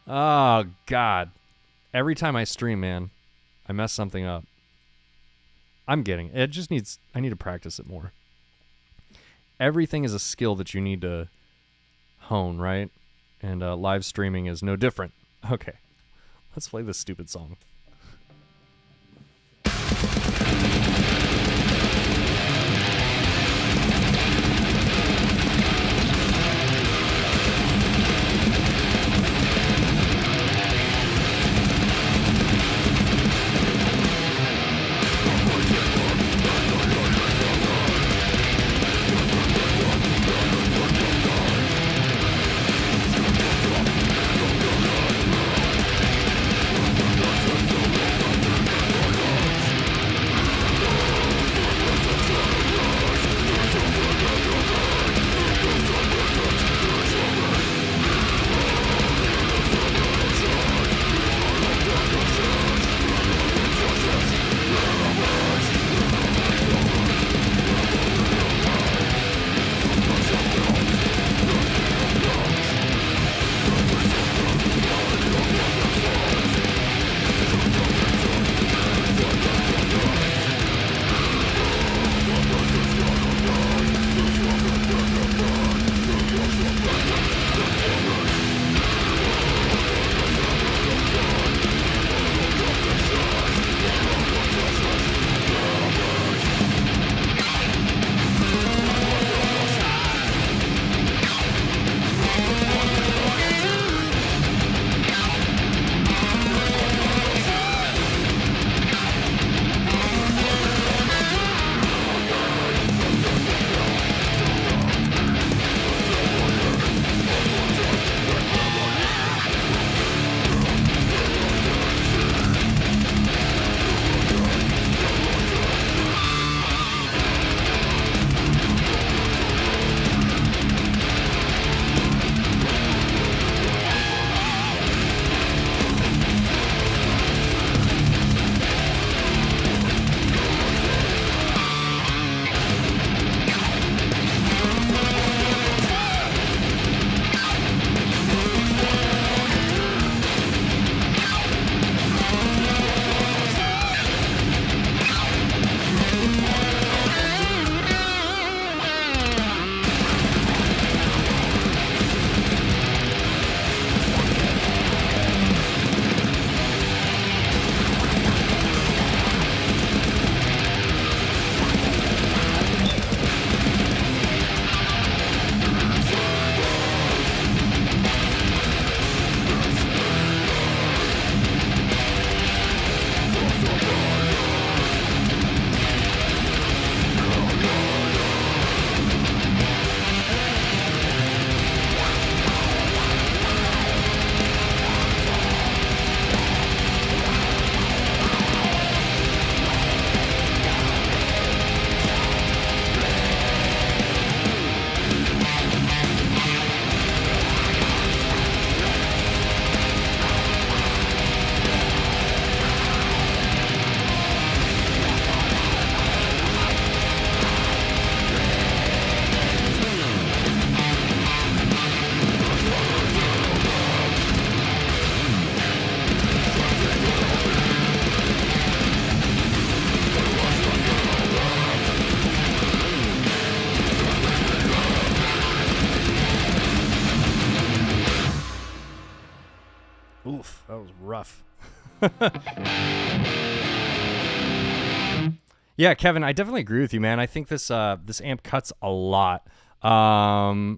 Oh God. Every time I stream, man, I mess something up. I'm getting it. Just needs, I need to practice it more. Everything is a skill that you need to hone, right? And live streaming is no different. Okay, let's play this stupid song. Oof, that was rough. Yeah, Kevin, I definitely agree with you, man. I think this this amp cuts a lot. I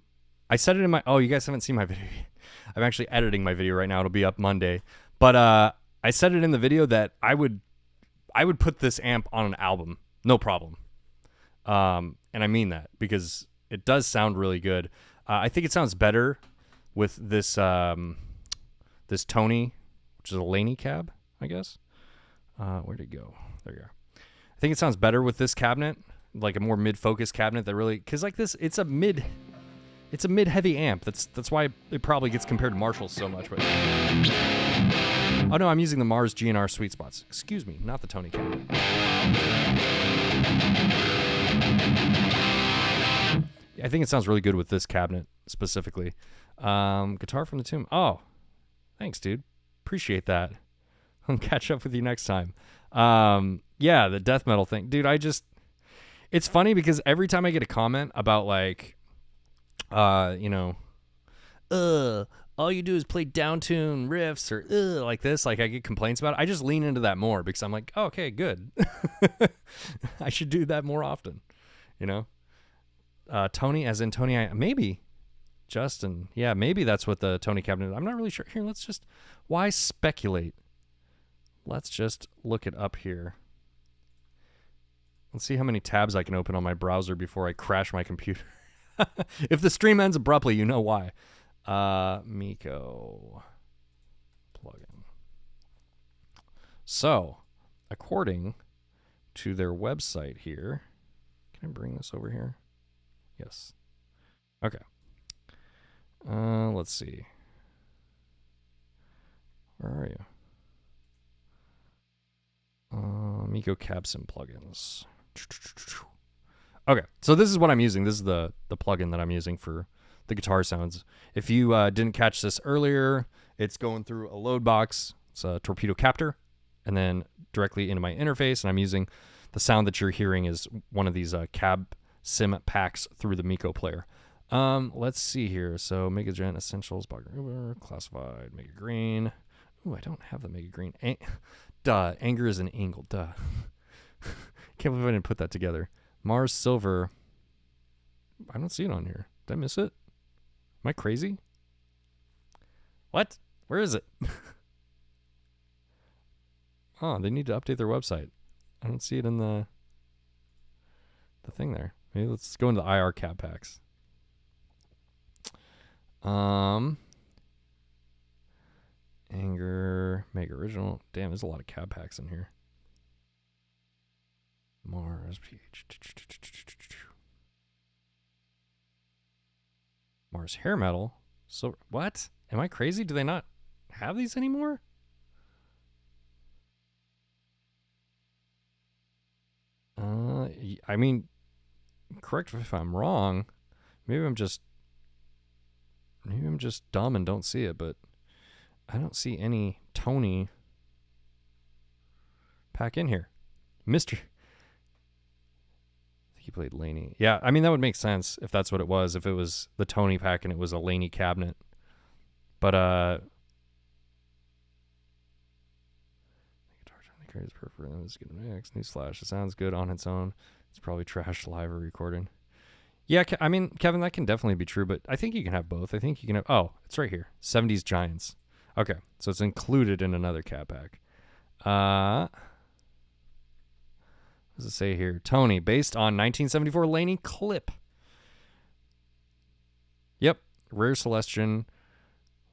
said it in my... Oh, you guys haven't seen my video yet. I'm actually editing my video right now. It'll be up Monday. But I said it in the video that I would put this amp on an album. No problem. And I mean that because it does sound really good. I think it sounds better with this this 𝗏𝗧𝗏𝗏, which is a 𝗦𝗍𝗘𝗏𝗏 cab, I guess. Where'd it go? There you are. I think it sounds better with this cabinet, like a more mid-focus cabinet that really, because like this, it's a mid-heavy amp. That's why it probably gets compared to Marshalls so much. But oh no, I'm using the 𝗦𝗣𝗔𝗡𝗏𝗏 sweet spots. Excuse me, not the 𝗏𝗧𝗏𝗏 cabinet. I think it sounds really good with this cabinet specifically. Guitar from the Tomb. Oh, thanks, dude. Appreciate that. I'll catch up with you next time. Yeah, the death metal thing. Dude, it's funny because every time I get a comment about like, you know, all you do is play downtune riffs or like this, like I get complaints about it. I just lean into that more because I'm like, oh, okay, good. I should do that more often, you know? 𝗏𝗏, as in Tony, maybe. Justin, yeah, maybe that's what the 𝗏𝗏 cabinet is. I'm not really sure. Here, why speculate? Let's just look it up here. Let's see how many tabs I can open on my browser before I crash my computer. If the stream ends abruptly, you know why. 𝗦𝗍𝗘𝗏𝗏 plugin. So, according to their website here, can I bring this over here? Yes. Okay. Let's see. Where are you? 𝗦𝗍𝗘𝗏𝗏 plugins. Okay, so this is what I'm using. This is the plugin that I'm using for the guitar sounds. If you didn't catch this earlier, it's going through a load box. It's a torpedo captor, and then directly into my interface. And I'm using the sound that you're hearing is one of these cab sim packs through the 𝗦𝗍𝗘 player. Let's see here. So Mega Gen Essentials, Uber, Classified, Mega Green. Ooh, I don't have the Mega Green. Duh, Anger is an angle. Duh. Can't believe I didn't put that together. Mars Silver. I don't see it on here. Did I miss it? Am I crazy? What? Where is it? Oh, they need to update their website. I don't see it in the thing there. Maybe let's go into the IR cab packs. Anger, Mega Original. Damn, there's a lot of cab packs in here. Mars Hair Metal. So what? Am I crazy? Do they not have these anymore? I mean, correct me if I'm wrong. Maybe I'm just dumb and don't see it, but I don't see any 𝗏𝗏𝗏𝗏 pack in here. Mr. I think he played 𝗦𝗍𝗏𝗏𝗏. Yeah, I mean, that would make sense if that's what it was, if it was the 𝗏𝗏𝗏𝗏 pack and it was a 𝗦𝗍𝗏 cabinet. But, the guitar is perfect. Let's get a mix. Newsflash. It sounds good on its own. It's probably trash live or recording. Yeah, I mean, Kevin, that can definitely be true, but I think you can have both. I think you can have... Oh, it's right here. 70s Giants. Okay, so it's included in another cab pack. What does it say here? 𝗏𝗏𝗏𝗏, based on 1974 𝗦𝗍𝗏𝗏 clip. Yep, Rare Celestion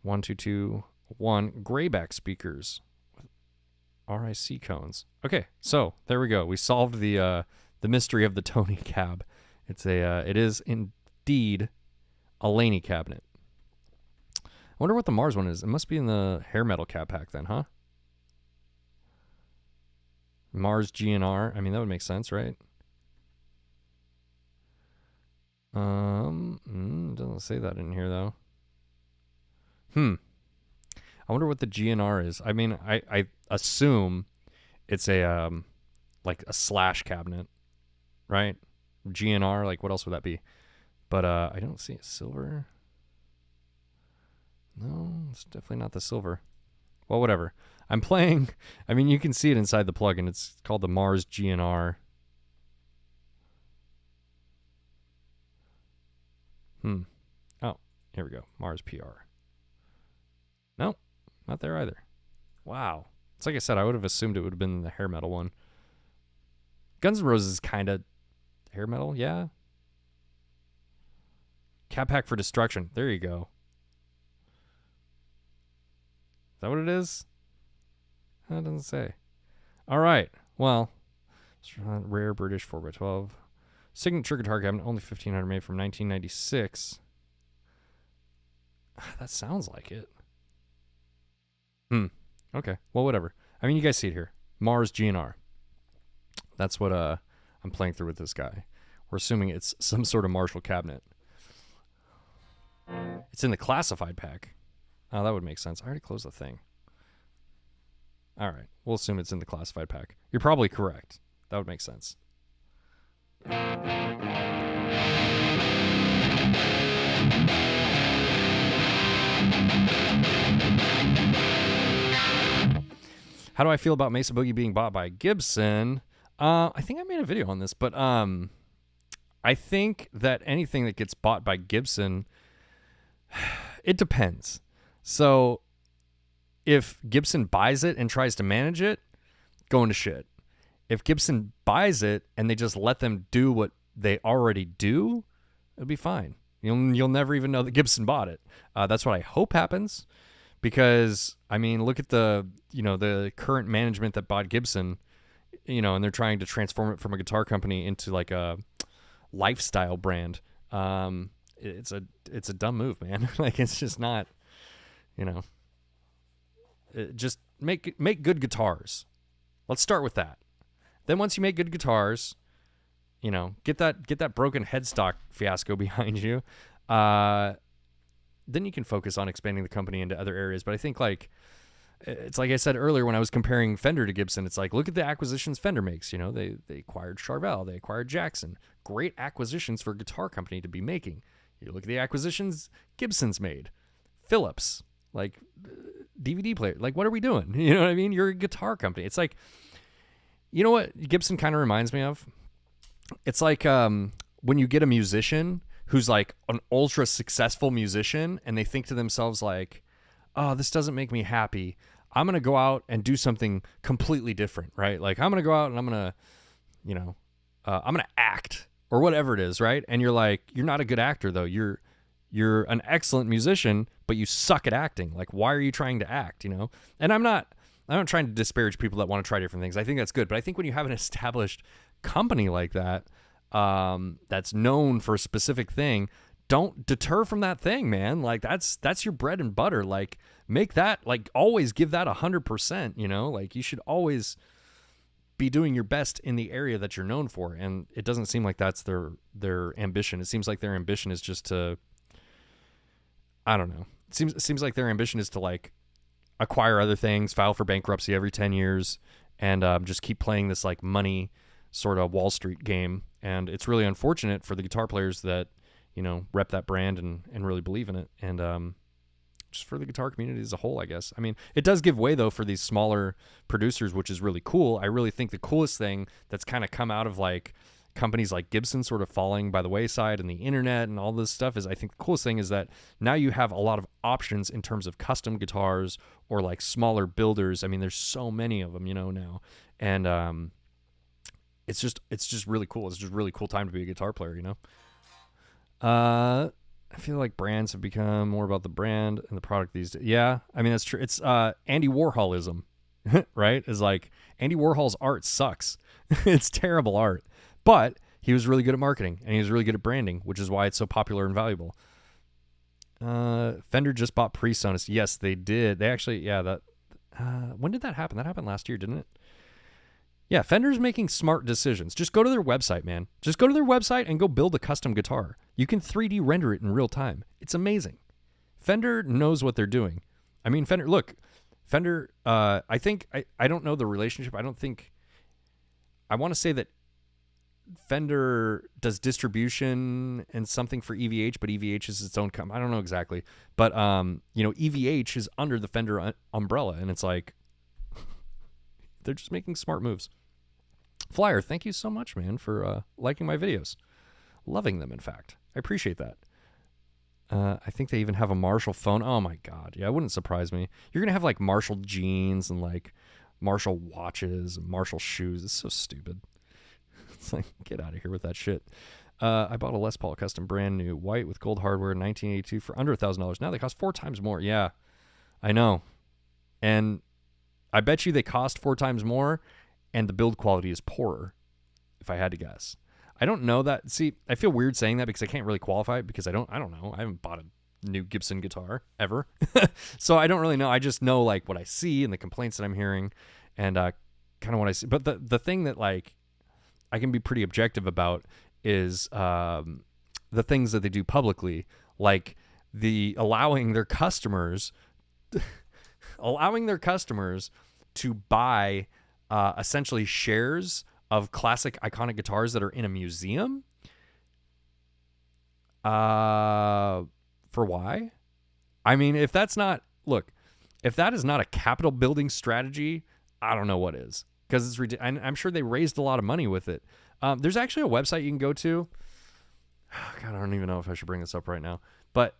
1221 grayback speakers with RIC cones. Okay, so there we go. We solved the mystery of the 𝗏𝗏𝗏𝗏𝗏 cab. It is indeed a 𝗦𝗍𝗏𝗏𝗏 cabinet. I wonder what the Mars one is. It must be in the hair metal cab pack then, huh? Mars GNR. I mean, that would make sense, right? Doesn't say that in here though. I wonder what the GNR is. I mean, I assume it's a like a slash cabinet, right? GNR, like what else would that be? But I don't see a silver. No, it's definitely not the silver. Well, whatever. I'm playing. I mean, you can see it inside the plugin. It's called the 𝗦𝗣𝗔𝗡𝗏. Oh, here we go. 𝗦𝗡𝗏. No, not there either. Wow. It's like I said, I would have assumed it would have been the hair metal one. Guns N' Roses is kind of hair metal, yeah. Cat Pack for Destruction. There you go. Is that what it is? That doesn't say. All right. Well, rare British 4x12. Signature guitar cabinet, only 1,500, made from 1996. That sounds like it. Okay. Well, whatever. I mean, you guys see it here. 𝗦𝗡𝗔𝗡𝗏. That's what I'm playing through with this guy. We're assuming it's some sort of Marshall cabinet. It's in the classified pack. Oh, that would make sense. I already closed the thing. All right. We'll assume it's in the classified pack. You're probably correct. That would make sense. How do I feel about Mesa Boogie being bought by Gibson? I think I made a video on this, but I think that anything that gets bought by Gibson, it depends. So if Gibson buys it and tries to manage it, going to shit. If Gibson buys it and they just let them do what they already do, it'll be fine. You'll never even know that Gibson bought it. That's what I hope happens, because I mean, look at the current management that bought Gibson, and they're trying to transform it from a guitar company into like a lifestyle brand. It's a dumb move, man. Like, it's just not, just make good guitars. Let's start with that. Then once you make good guitars, get that broken headstock fiasco behind you. Then you can focus on expanding the company into other areas. But I think, like, it's like I said earlier when I was comparing Fender to Gibson, it's like, look at the acquisitions Fender makes. They acquired Charvel, they acquired Jackson. Great acquisitions for a guitar company to be making. You look at the acquisitions Gibson's made. Philips, like, DVD player. Like, what are we doing? You know what I mean? You're a guitar company. It's like, you know what Gibson kind of reminds me of? It's like when you get a musician who's like an ultra successful musician and they think to themselves like, oh, this doesn't make me happy. I'm going to go out and do something completely different, right? Like, I'm going to go out and I'm going to, I'm going to act or whatever it is, right? And you're like, you're not a good actor though. You're an excellent musician, but you suck at acting. Like, why are you trying to act, And I'm not trying to disparage people that want to try different things. I think that's good. But I think when you have an established company like that, that's known for a specific thing, don't deter from that thing, man. Like, that's your bread and butter. Like, make that, like, always give that 100%, like, you should always be doing your best in the area that you're known for. And it doesn't seem like that's their ambition. It seems like their ambition is just to, I don't know. It seems like their ambition is to, like, acquire other things, file for bankruptcy every 10 years, and just keep playing this, like, money sort of Wall Street game. And it's really unfortunate for the guitar players that, rep that brand and really believe in it. And just for the guitar community as a whole, I guess. I mean, it does give way, though, for these smaller producers, which is really cool. I really think the coolest thing that's kind of come out of, like, companies like Gibson sort of falling by the wayside and the internet and all this stuff is, I think the coolest thing is that now you have a lot of options in terms of custom guitars or, like, smaller builders. I mean, there's so many of them, now. And it's just really cool. It's just a really cool time to be a guitar player, I feel like brands have become more about the brand and the product these days. Yeah, I mean, that's true. It's Andy Warholism, right? Is like, Andy Warhol's art sucks. It's terrible art. But he was really good at marketing, and he was really good at branding, which is why it's so popular and valuable. Fender just bought PreSonus. Yes, they did. They actually, yeah, when did that happen? That happened last year, didn't it? Yeah, Fender's making smart decisions. Just go to their website, man. Just go to their website and go build a custom guitar. You can 3D render it in real time. It's amazing. Fender knows what they're doing. I mean, Fender, I think, I don't know the relationship. I want to say that Fender does distribution and something for EVH, but EVH is its own company. I don't know exactly, but EVH is under the Fender umbrella, and it's like they're just making smart moves. Flyer, thank you so much, man, for liking my videos, loving them. In fact, I appreciate that. I think they even have a Marshall phone. Oh my god, yeah, it wouldn't surprise me. You're gonna have like Marshall jeans and like Marshall watches and Marshall shoes. It's so stupid. It's like, get out of here with that shit. I bought a Les Paul custom brand new white with gold hardware in 1982 for under $1,000. Now they cost 4 times more. Yeah, I know. And I bet you they cost 4 times more and the build quality is poorer, if I had to guess. I don't know that. See, I feel weird saying that because I can't really qualify it because I don't know. I haven't bought a new Gibson guitar ever. So I don't really know. I just know like what I see and the complaints that I'm hearing and kind of what I see. But the thing that like I can be pretty objective about is the things that they do publicly, like the allowing their customers to buy essentially shares of classic iconic guitars that are in a museum. For why? I mean, if that is not a capital building strategy, I don't know what is. Because it's ridiculous. I'm sure they raised a lot of money with it. There's actually a website you can go to. God, I don't even know if I should bring this up right now. But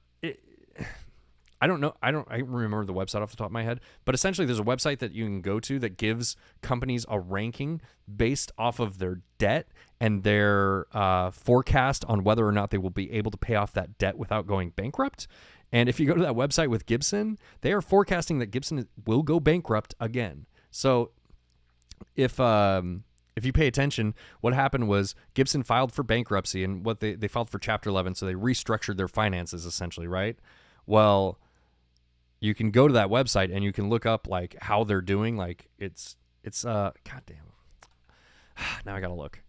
I don't know. I remember the website off the top of my head. But essentially, there's a website that you can go to that gives companies a ranking based off of their debt and their forecast on whether or not they will be able to pay off that debt without going bankrupt. And if you go to that website with Gibson, they are forecasting that Gibson will go bankrupt again. So if you pay attention, what happened was Gibson filed for bankruptcy, and what they filed for Chapter 11, so they restructured their finances essentially, right? Well, you can go to that website and you can look up like how they're doing. Like it's goddamn. Now I gotta look.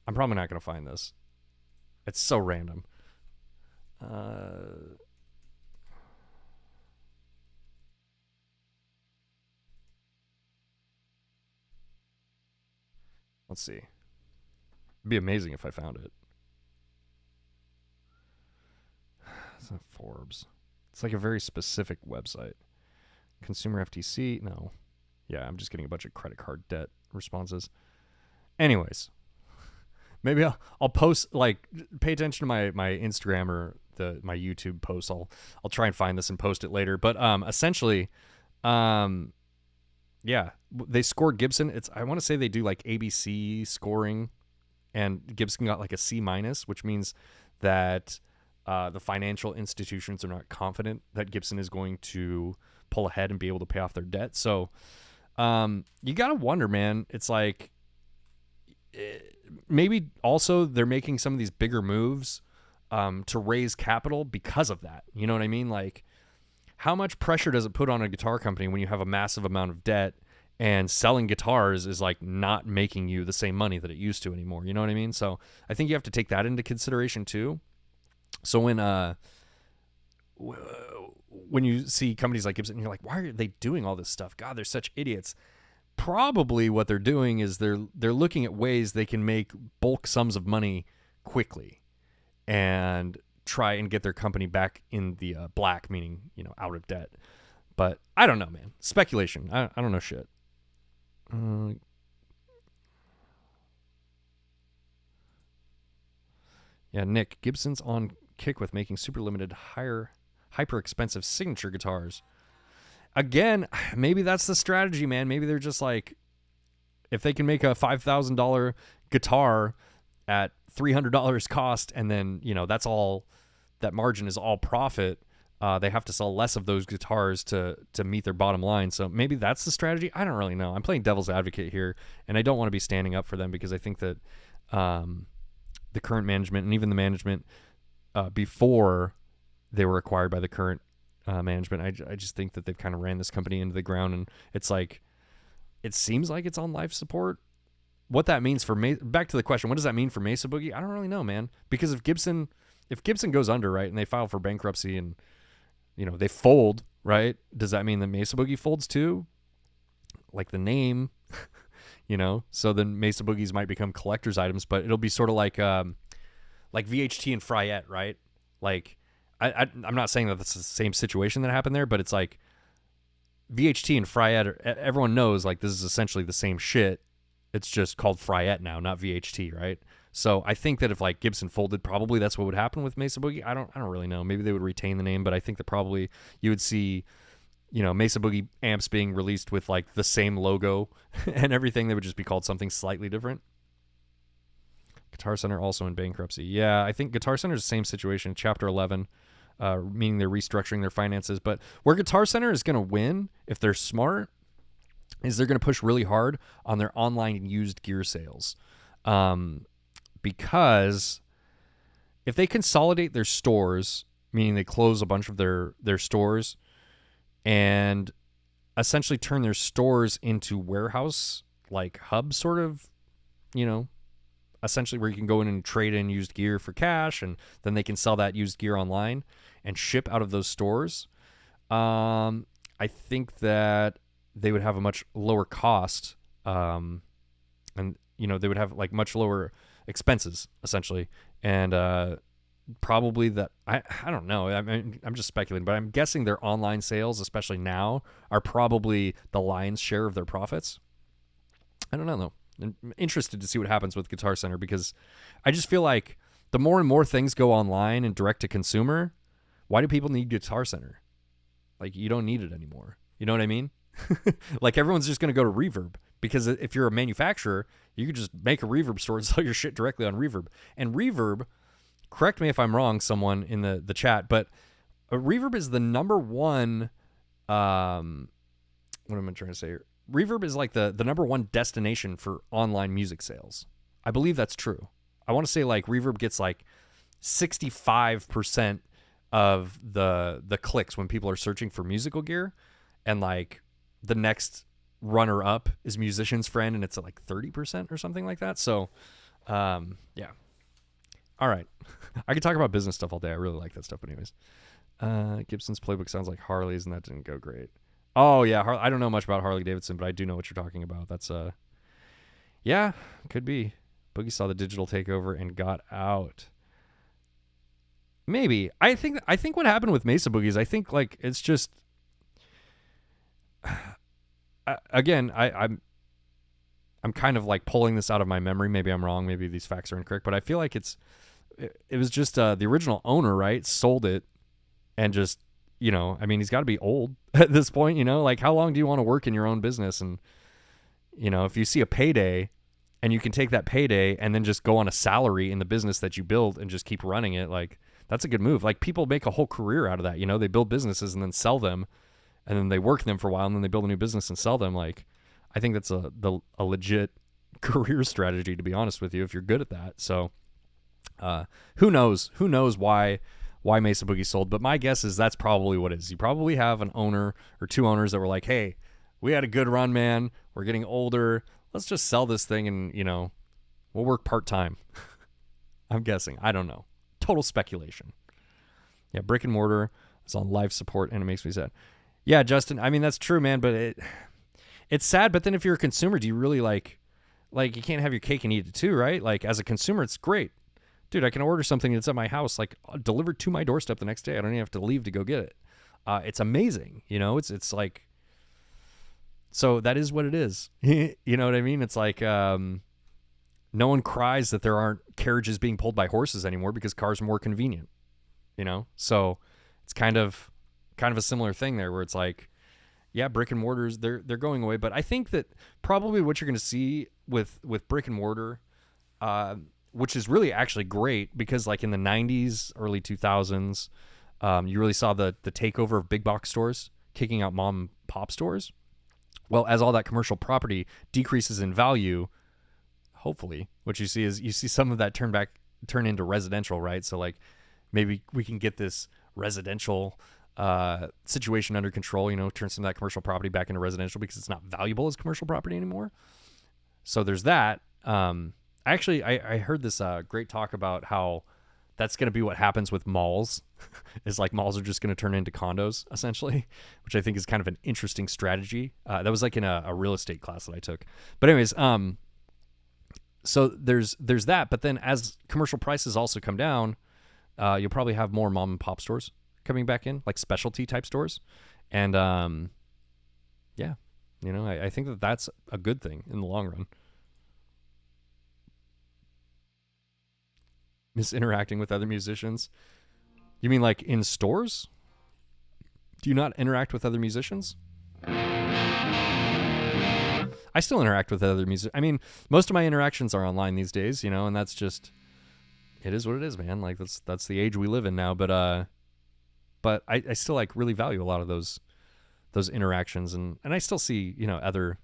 I'm probably not gonna find this. It's so random. Let's see. It'd be amazing if I found it. It's not Forbes. It's like a very specific website. Consumer FTC. No. Yeah, I'm just getting a bunch of credit card debt responses. Anyways, maybe I'll post, like, pay attention to my Instagram or my YouTube posts. I'll try and find this and post it later. But essentially, yeah, they scored Gibson. I want to say they do like ABC scoring, and Gibson got like a C-, which means that the financial institutions are not confident that Gibson is going to pull ahead and be able to pay off their debt. So you got to wonder, man. It's like maybe also they're making some of these bigger moves to raise capital because of that. You know what I mean? Like, how much pressure does it put on a guitar company when you have a massive amount of debt and selling guitars is like not making you the same money that it used to anymore? You know what I mean? So I think you have to take that into consideration too. So when you see companies like Gibson, you're like, why are they doing all this stuff? God, they're such idiots. Probably what they're doing is they're looking at ways they can make bulk sums of money quickly and try and get their company back in the black, meaning, out of debt. But I don't know, man. Speculation. I don't know shit. Yeah, Nick, Gibson's on kick with making super limited, hyper expensive signature guitars. Again, maybe that's the strategy, man. Maybe they're just like, if they can make a $5,000 guitar at $300 cost, and then, that's all, that margin is all profit, they have to sell less of those guitars to meet their bottom line. So maybe that's the strategy. I don't really know. I'm playing devil's advocate here, and I don't want to be standing up for them because I think that the current management and even the management before they were acquired by the current management, I just think that they've kind of ran this company into the ground, and it's like, it seems like it's on life support. What that means for back to the question, what does that mean for Mesa Boogie? I don't really know, man. Because if Gibson goes under, right, and they file for bankruptcy and they fold, right, does that mean that Mesa Boogie folds too? Like the name, you know? So then Mesa Boogies might become collector's items, but it'll be sort of like VHT and 𝗏𝗏𝗏, right? Like, I'm not saying that that's the same situation that happened there, but it's like VHT and 𝗏𝗏𝗏, everyone knows like this is essentially the same shit. It's just called 𝗏𝗏𝗏 now, not VHT, right? So I think that if like Gibson folded, probably that's what would happen with Mesa Boogie. I don't really know. Maybe they would retain the name, but I think that probably you would see, you know, Mesa Boogie amps being released with like the same logo and everything. They would just be called something slightly different. Guitar Center also in bankruptcy. Yeah, I think Guitar Center is the same situation, Chapter 11, meaning they're restructuring their finances. But where Guitar Center is going to win, if they're smart, is they're going to push really hard on their online used gear sales. Because if they consolidate their stores, meaning they close a bunch of their stores and essentially turn their stores into warehouse, like hub sort of, you know, essentially where you can go in and trade in used gear for cash, and then they can sell that used gear online and ship out of those stores. I think that they would have a much lower cost, and, you know, they would have like much lower expenses essentially. And probably that, I don't know. I mean, I'm just speculating, but I'm guessing their online sales, especially now, are probably the lion's share of their profits. I don't know though. I'm interested to see what happens with Guitar Center, because I just feel like the more and more things go online and direct to consumer, why do people need Guitar Center? Like, you don't need it anymore. You know what I mean? Like, everyone's just going to go to Reverb, because if you're a manufacturer, you could just make a Reverb store and sell your shit directly on Reverb. And Reverb, correct me if I'm wrong, someone in the chat, but Reverb is the number one, what am I trying to say here? Reverb is like the number one destination for online music sales. I believe that's true. I want to say like Reverb gets like 65% of the clicks when people are searching for musical gear, and like the next runner up is Musician's Friend, and it's at like 30% or something like that. So yeah. All right. I could talk about business stuff all day. I really like that stuff. But anyways, Gibson's playbook sounds like Harley's, and that didn't go great. Oh yeah, I don't know much about Harley Davidson, but I do know what you're talking about. That's yeah, could be. Boogie saw the digital takeover and got out. Maybe. I think what happened with Mesa Boogie is, I think like it's just, again, I'm kind of like pulling this out of my memory. Maybe I'm wrong. Maybe these facts are incorrect, but I feel like it was just the original owner, right? Sold it and just, you know, I mean, he's got to be old at this point, you know, like how long do you want to work in your own business? And, you know, if you see a payday and you can take that payday and then just go on a salary in the business that you build and just keep running it, like that's a good move. Like people make a whole career out of that. You know, they build businesses and then sell them, and then they work them for a while, and then they build a new business and sell them. Like, I think that's a legit career strategy, to be honest with you, if you're good at that. So who knows why Mesa Boogie sold, but my guess is that's probably what it is. You probably have an owner or two owners that were like, hey, we had a good run, man. We're getting older. Let's just sell this thing and, you know, we'll work part-time. I'm guessing. I don't know. Total speculation. Yeah, brick and mortar is on life support, and it makes me sad. Yeah, Justin, I mean, that's true, man, but it's sad. But then if you're a consumer, do you really like you can't have your cake and eat it too, right? Like, as a consumer, it's great. Dude, I can order something that's at my house, like delivered to my doorstep the next day. I don't even have to leave to go get it. It's amazing. You know, it's like, so that is what it is. You know what I mean? It's like, no one cries that there aren't carriages being pulled by horses anymore because cars are more convenient, you know? So it's kind of a similar thing there, where it's like, yeah, brick and mortars, they're going away. But I think that probably what you're going to see with brick and mortar, which is really actually great, because like in the 90s, early 2000s, you really saw the takeover of big box stores, kicking out mom and pop stores. Well, as all that commercial property decreases in value, hopefully what you see is some of that turn into residential, right? So like maybe we can get this residential situation under control, you know, turn some of that commercial property back into residential because it's not valuable as commercial property anymore. So there's that. Actually, I heard this great talk about how that's going to be what happens with malls. Is like malls are just going to turn into condos essentially, which I think is kind of an interesting strategy. That was like in a real estate class that I took. But anyways, so there's that. But then as commercial prices also come down, you'll probably have more mom and pop stores coming back in, like specialty type stores. And yeah, you know, I think that that's a good thing in the long run. Miss interacting with other musicians. You mean like in stores? Do you not interact with other musicians? I still interact with other music. I mean, most of my interactions are online these days, you know, and that's just, it is what it is, man. Like that's the age we live in now. But I still like really value a lot of those interactions, and I still see, you know, other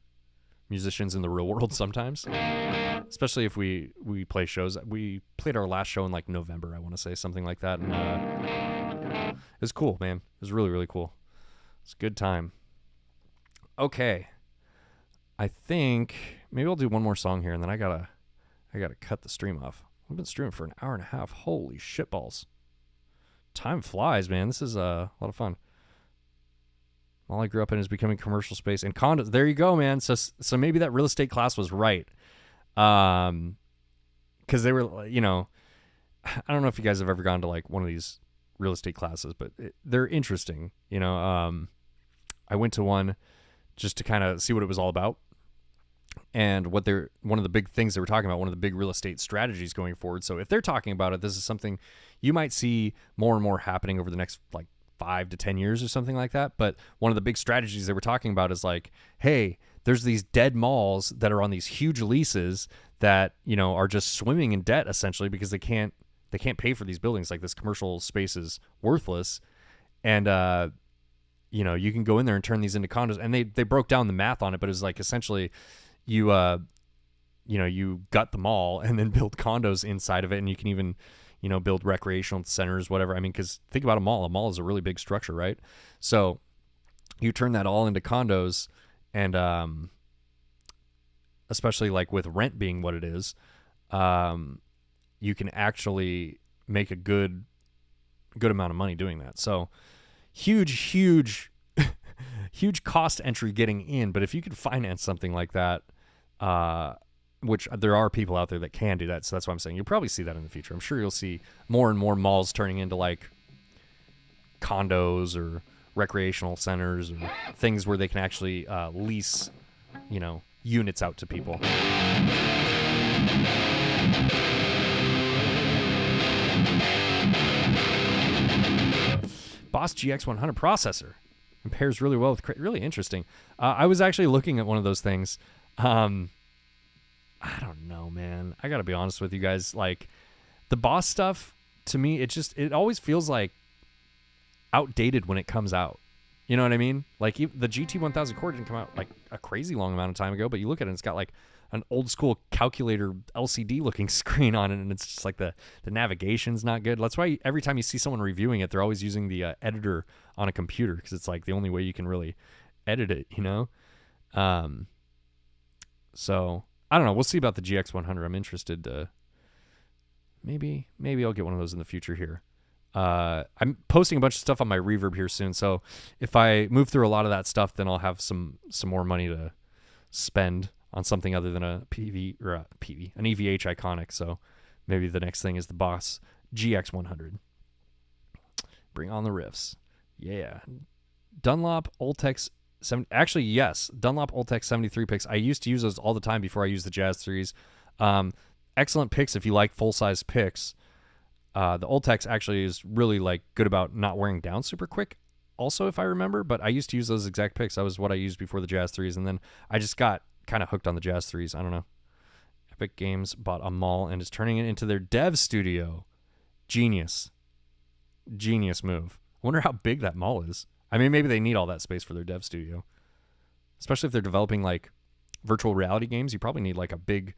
musicians in the real world sometimes. Especially if we play shows. We played our last show in like November, I want to say, something like that. And it was cool, man. It was really, really cool. It's a good time. Okay. I think maybe I'll do one more song here, and then I gotta cut the stream off. I've been streaming for an hour and a half. Holy shitballs. Time flies, man. This is a lot of fun. All I grew up in is becoming commercial space and condos. There you go, man. So maybe that real estate class was right. Because they were, you know, I don't know if you guys have ever gone to like one of these real estate classes, but they're interesting. You know, I went to one just to kind of see what it was all about, and one of the big things they were talking about, one of the big real estate strategies going forward. So if they're talking about it, this is something you might see more and more happening over the next like 5 to 10 years or something like that. But one of the big strategies they were talking about is like, hey, there's these dead malls that are on these huge leases that, you know, are just swimming in debt essentially because they can't pay for these buildings. Like, this commercial space is worthless. And, you know, you can go in there and turn these into condos. And they broke down the math on it, but it was like essentially you know, you gut the mall and then build condos inside of it. And you can even, you know, build recreational centers, whatever. I mean, because think about a mall. A mall is a really big structure, right? So you turn that all into condos. And especially like with rent being what it is, you can actually make a good amount of money doing that. So huge cost entry getting in. But if you could finance something like that, which there are people out there that can do that. So that's why I'm saying you'll probably see that in the future. I'm sure you'll see more and more malls turning into like condos or recreational centers or things where they can actually lease, you know, units out to people. Boss GX100 processor compares really well with really interesting. I was actually looking at one of those things. I don't know, man. I gotta be honest with you guys. Like, the Boss stuff, to me, it always feels like outdated when it comes out. You know what I mean? Like, the GT1000 Core didn't come out like a crazy long amount of time ago, but you look at it and it's got like an old school calculator LCD looking screen on it, and it's just like the navigation's not good. That's why every time you see someone reviewing it, they're always using the editor on a computer, because it's like the only way you can really edit it, you know? So I don't know. We'll see about the GX100. I'm interested to maybe I'll get one of those in the future here. I'm posting a bunch of stuff on my Reverb here soon, so if I move through a lot of that stuff, then I'll have some more money to spend on something other than an EVH Iconic. So maybe the next thing is the Boss GX100. Bring on the riffs. Yeah. Dunlop Ultex 7. Actually, yes. Dunlop Ultex 73 picks. I used to use those all the time before I used the Jazz 3s. Excellent picks if you like full-size picks. The Ultex actually is really like good about not wearing down super quick also, if I remember. But I used to use those exact picks. That was what I used before the Jazz 3s. And then I just got kind of hooked on the Jazz 3s. I don't know. Epic Games bought a mall and is turning it into their dev studio. Genius move. I wonder how big that mall is. I mean, maybe they need all that space for their dev studio. Especially if they're developing like virtual reality games. You probably need like a big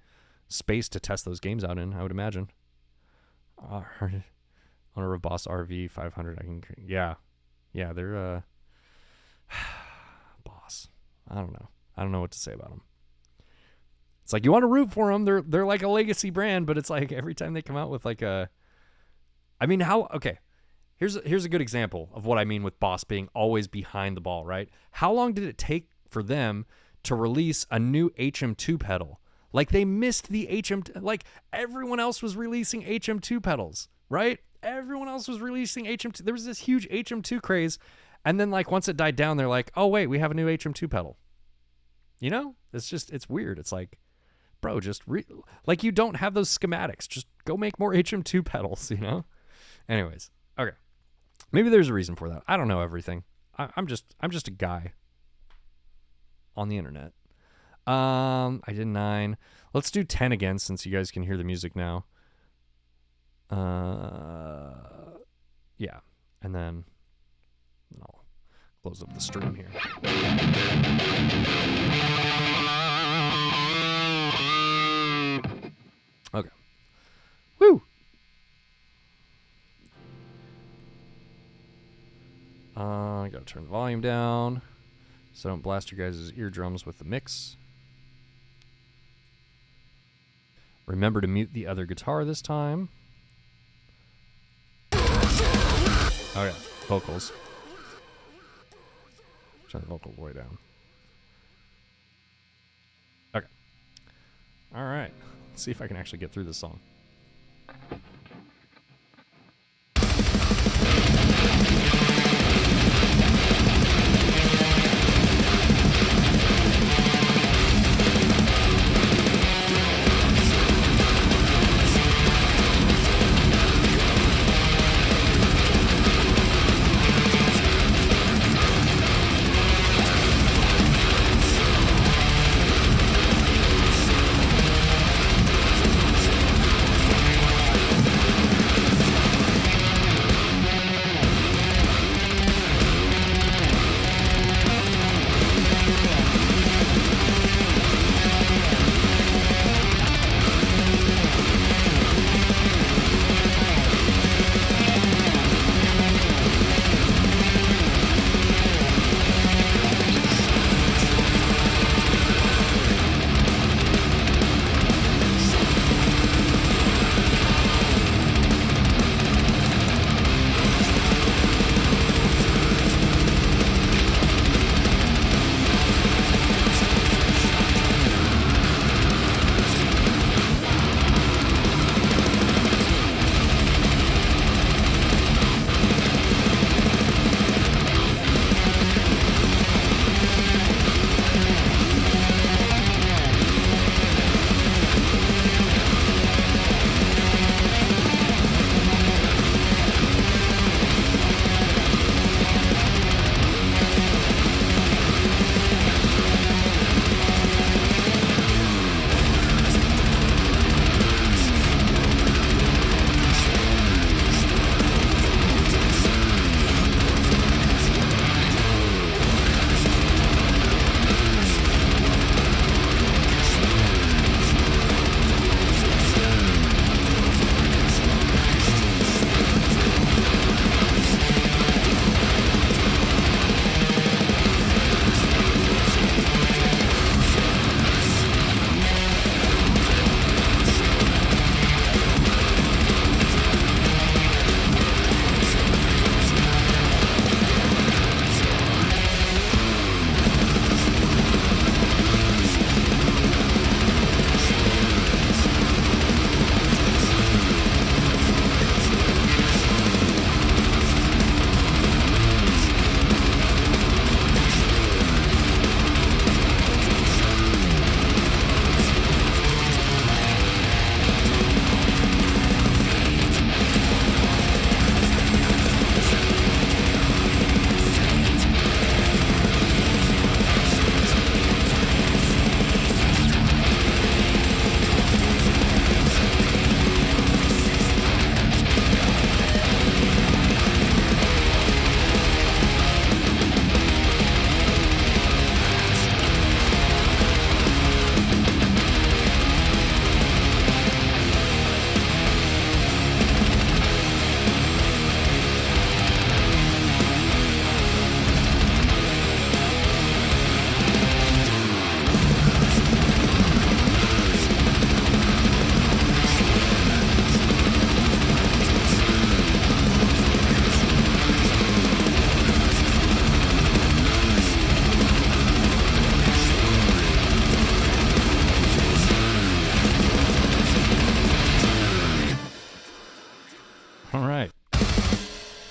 space to test those games out in, I would imagine. Owner of Boss RV 500. Yeah, they're Boss. I don't know what to say about them. It's like, you want to root for them. They're like a legacy brand, but it's like every time they come out with like a I mean, how? Okay, here's a good example of what I mean with Boss being always behind the ball, right? How long did it take for them to release a new HM2 pedal? Like they missed the like everyone else was releasing HM2 pedals, right? Everyone else was releasing HM2. There was this huge HM2 craze, and then like once it died down, they're like, oh wait, we have a new HM2 pedal. You know, it's weird. It's like, bro, like you don't have those schematics. Just go make more HM2 pedals, you know? Anyways, okay. Maybe there's a reason for that. I don't know everything. I'm just a guy on the internet. I did 9. Let's do 10 again since you guys can hear the music now. Yeah. And then I'll close up the stream here. Okay. Woo! I gotta turn the volume down so I don't blast your guys' eardrums with the mix. Remember to mute the other guitar this time. Okay, vocals. Turn the vocal way down. Okay. All right. Let's see if I can actually get through this song.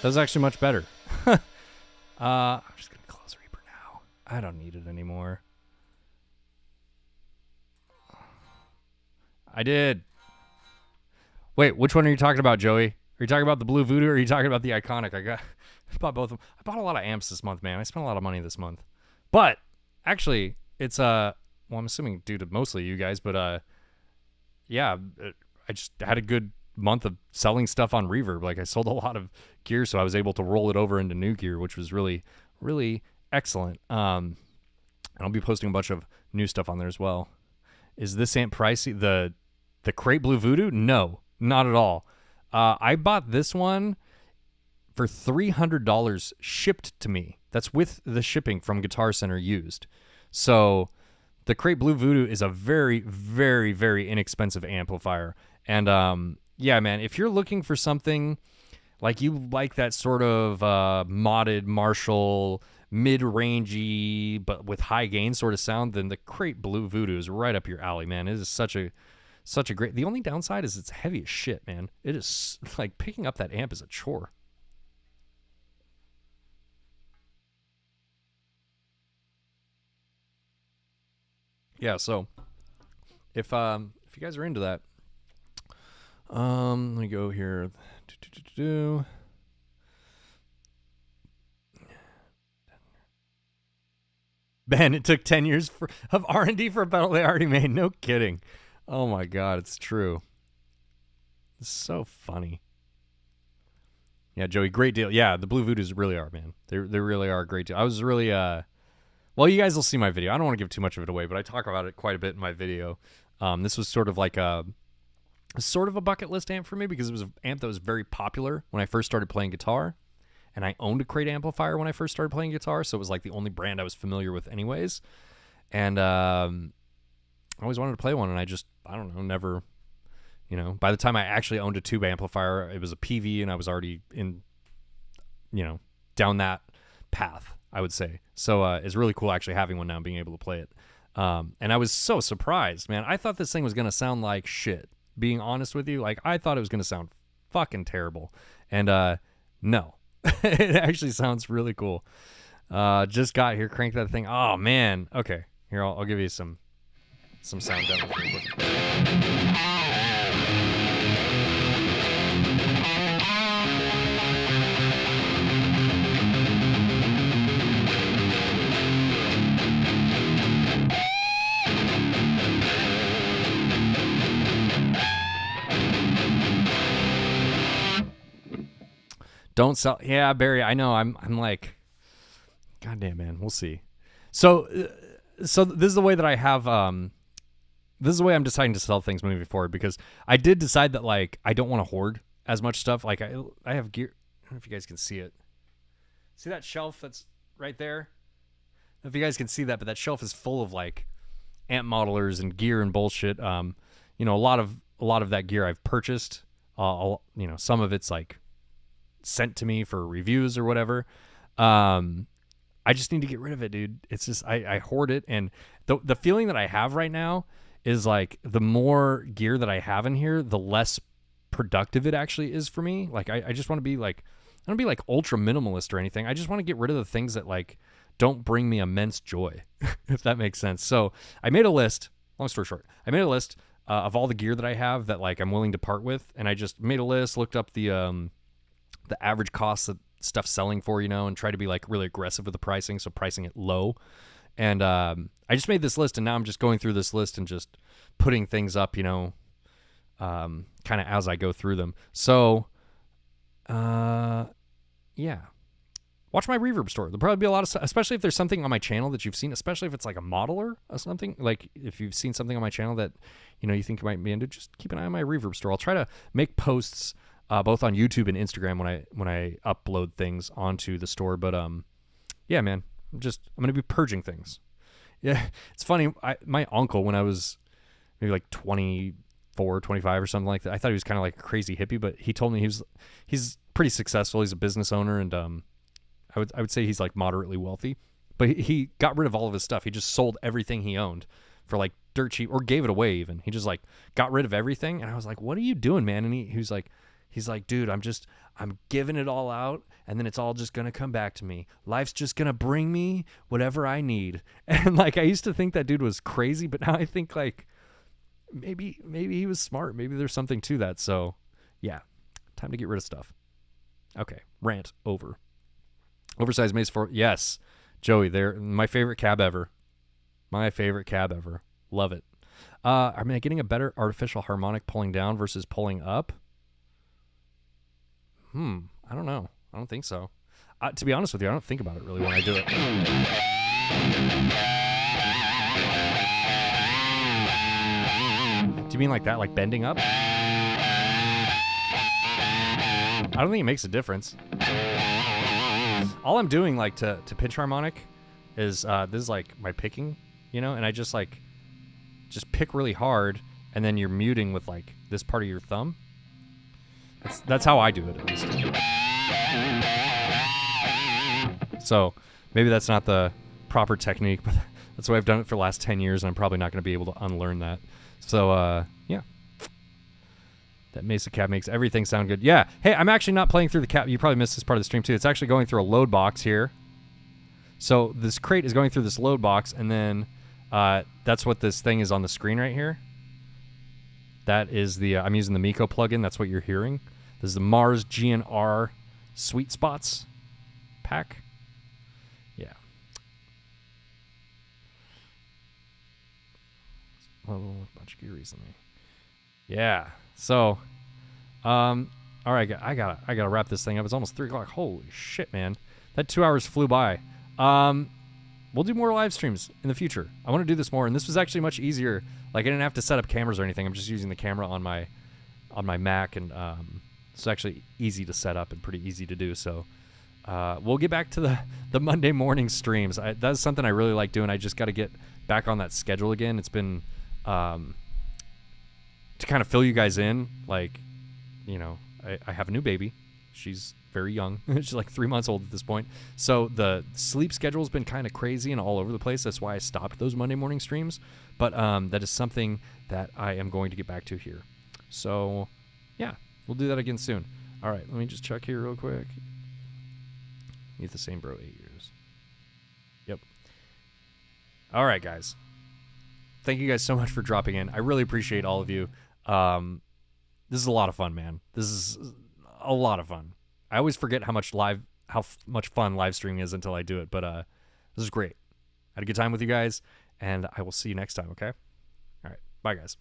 That was actually much better. I'm just going to close Reaper now. I don't need it anymore. I did. Wait, which one are you talking about, Joey? Are you talking about the Blue Voodoo or are you talking about the Iconic? I bought both of them. I bought a lot of amps this month, man. I spent a lot of money this month. But actually, it's well, I'm assuming due to mostly you guys, but yeah, I just had a good month of selling stuff on Reverb. Like I sold a lot of gear, so I was able to roll it over into new gear, which was really, really excellent. And I'll be posting a bunch of new stuff on there as well. Is this amp pricey? The Crate Blue Voodoo? No, not at all. I bought this one for $300 shipped to me. That's with the shipping from Guitar Center used. So the Crate Blue Voodoo is a very, very, very inexpensive amplifier. And yeah, man, if you're looking for something like you like that sort of modded Marshall, mid-rangey, but with high gain sort of sound, then the Crate Blue Voodoo is right up your alley, man. It is such a great... The only downside is it's heavy as shit, man. It is, like, picking up that amp is a chore. Yeah, so if you guys are into that, let me go here. Ben, it took 10 years of R&D for a pedal they already made. No kidding. Oh my God, it's true. It's so funny. Yeah, Joey, great deal. Yeah, the Blue Voodoos really are, man. They really are a great deal. I was really well, you guys will see my video. I don't want to give too much of it away, but I talk about it quite a bit in my video. This was sort of like a bucket list amp for me because it was an amp that was very popular when I first started playing guitar, and I owned a Crate amplifier when I first started playing guitar, so it was like the only brand I was familiar with anyways. And I always wanted to play one, and I don't know, never, you know, by the time I actually owned a tube amplifier, it was a PV, and I was already in, you know, down that path, I would say. So it's really cool actually having one now and being able to play it. And I was so surprised, man. I thought this thing was going to sound like shit, being honest with you. Like, I thought it was going to sound fucking terrible. And no, it actually sounds really cool. Just got here, cranked that thing. Oh, man. Okay, here, I'll give you some sound demos real quick. Don't sell. Yeah, Barry, I know. I'm like, goddamn, man. We'll see. So this is the way that I have. This is the way I'm deciding to sell things moving forward, because I did decide that, like, I don't want to hoard as much stuff. Like, I have gear. I don't know if you guys can see it. See that shelf that's right there? I don't know if you guys can see that, but that shelf is full of, like, amp modelers and gear and bullshit. You know, a lot of that gear I've purchased. You know, some of it's like sent to me for reviews or whatever. I just need to get rid of it, dude. It's just I hoard it, and the feeling that I have right now is like the more gear that I have in here, the less productive it actually is for me. Like I just want to be like, I don't be like ultra minimalist or anything. I just want to get rid of the things that like don't bring me immense joy, if that makes sense. So I made a list. Long story short, I made a list of all the gear that I have that like I'm willing to part with, and I just made a list, looked up the average cost that stuff's selling for, you know, and try to be like really aggressive with the pricing, so pricing it low. And I just made this list, and now I'm just going through this list and just putting things up, you know, kind of as I go through them. So, yeah. Watch my Reverb store. There'll probably be a lot of stuff, especially if there's something on my channel that you've seen, especially if it's like a modeler or something. Like if you've seen something on my channel that, you know, you think you might be into, just keep an eye on my Reverb store. I'll try to make posts both on YouTube and Instagram when I upload things onto the store. But yeah, man, I'm gonna be purging things. Yeah, it's funny. My uncle, when I was maybe like 24, 25 or something like that, I thought he was kind of like a crazy hippie, but he told me he's pretty successful. He's a business owner, and I would say he's like moderately wealthe. But he got rid of all of his stuff. He just sold everything he owned for like dirt cheap, or gave it away even. He just like got rid of everything, and I was like, "What are you doing, man?" And he was like, He's like, dude, I'm giving it all out, and then it's all just gonna come back to me. Life's just gonna bring me whatever I need. And like, I used to think that dude was crazy, but now I think like maybe he was smart. Maybe there's something to that. So yeah, time to get rid of stuff. Okay, rant over. Oversized mace for yes, Joey. They're my favorite cab ever. My favorite cab ever. Love it. Am I getting a better artificial harmonic pulling down versus pulling up? I don't know. I don't think so. To be honest with you, I don't think about it really when I do it. Do you mean like that, like bending up? I don't think it makes a difference. All I'm doing like to pitch harmonic is this is like my picking, you know, and I just pick really hard, and then you're muting with like this part of your thumb. That's how I do it, at least. So maybe that's not the proper technique, but that's the way I've done it for the last 10 years, and I'm probably not going to be able to unlearn that. So yeah, that Mesa cab makes everything sound good. Yeah. Hey, I'm actually not playing through the cab. You probably missed this part of the stream too. It's actually going through a load box here. So this crate is going through this load box, and then that's what this thing is on the screen right here. That is the, I'm using the 𝗦𝗐𝗉 plugin. That's what you're hearing. This is the Mars GNR Sweet Spots pack. Yeah. Oh, a bunch of gear recently. Yeah. So, all right, I gotta wrap this thing up. It's almost 3 o'clock. Holy shit, man. That 2 hours flew by. We'll do more live streams in the future. I want to do this more, and this was actually much easier. Like, I didn't have to set up cameras or anything. I'm just using the camera on my Mac, and it's actually easy to set up and pretty easy to do. So we'll get back to the Monday morning streams. That's something I really like doing. I just got to get back on that schedule again. It's been to kind of fill you guys in. Like, you know, I have a new baby. She's very young. She's like 3 months old at this point. So the sleep schedule has been kind of crazy and all over the place. That's why I stopped those Monday morning streams. But that is something that I am going to get back to here. So yeah, we'll do that again soon. All right, let me just check here real quick. 𝗦𝗐𝗰𝗶𝗹 8 years. Yep. All right, guys. Thank you guys so much for dropping in. I really appreciate all of you. This is a lot of fun, man. This is a lot of fun. I always forget how much fun live streaming is until I do it. But this is great. I had a good time with you guys, and I will see you next time. Okay. All right. Bye, guys.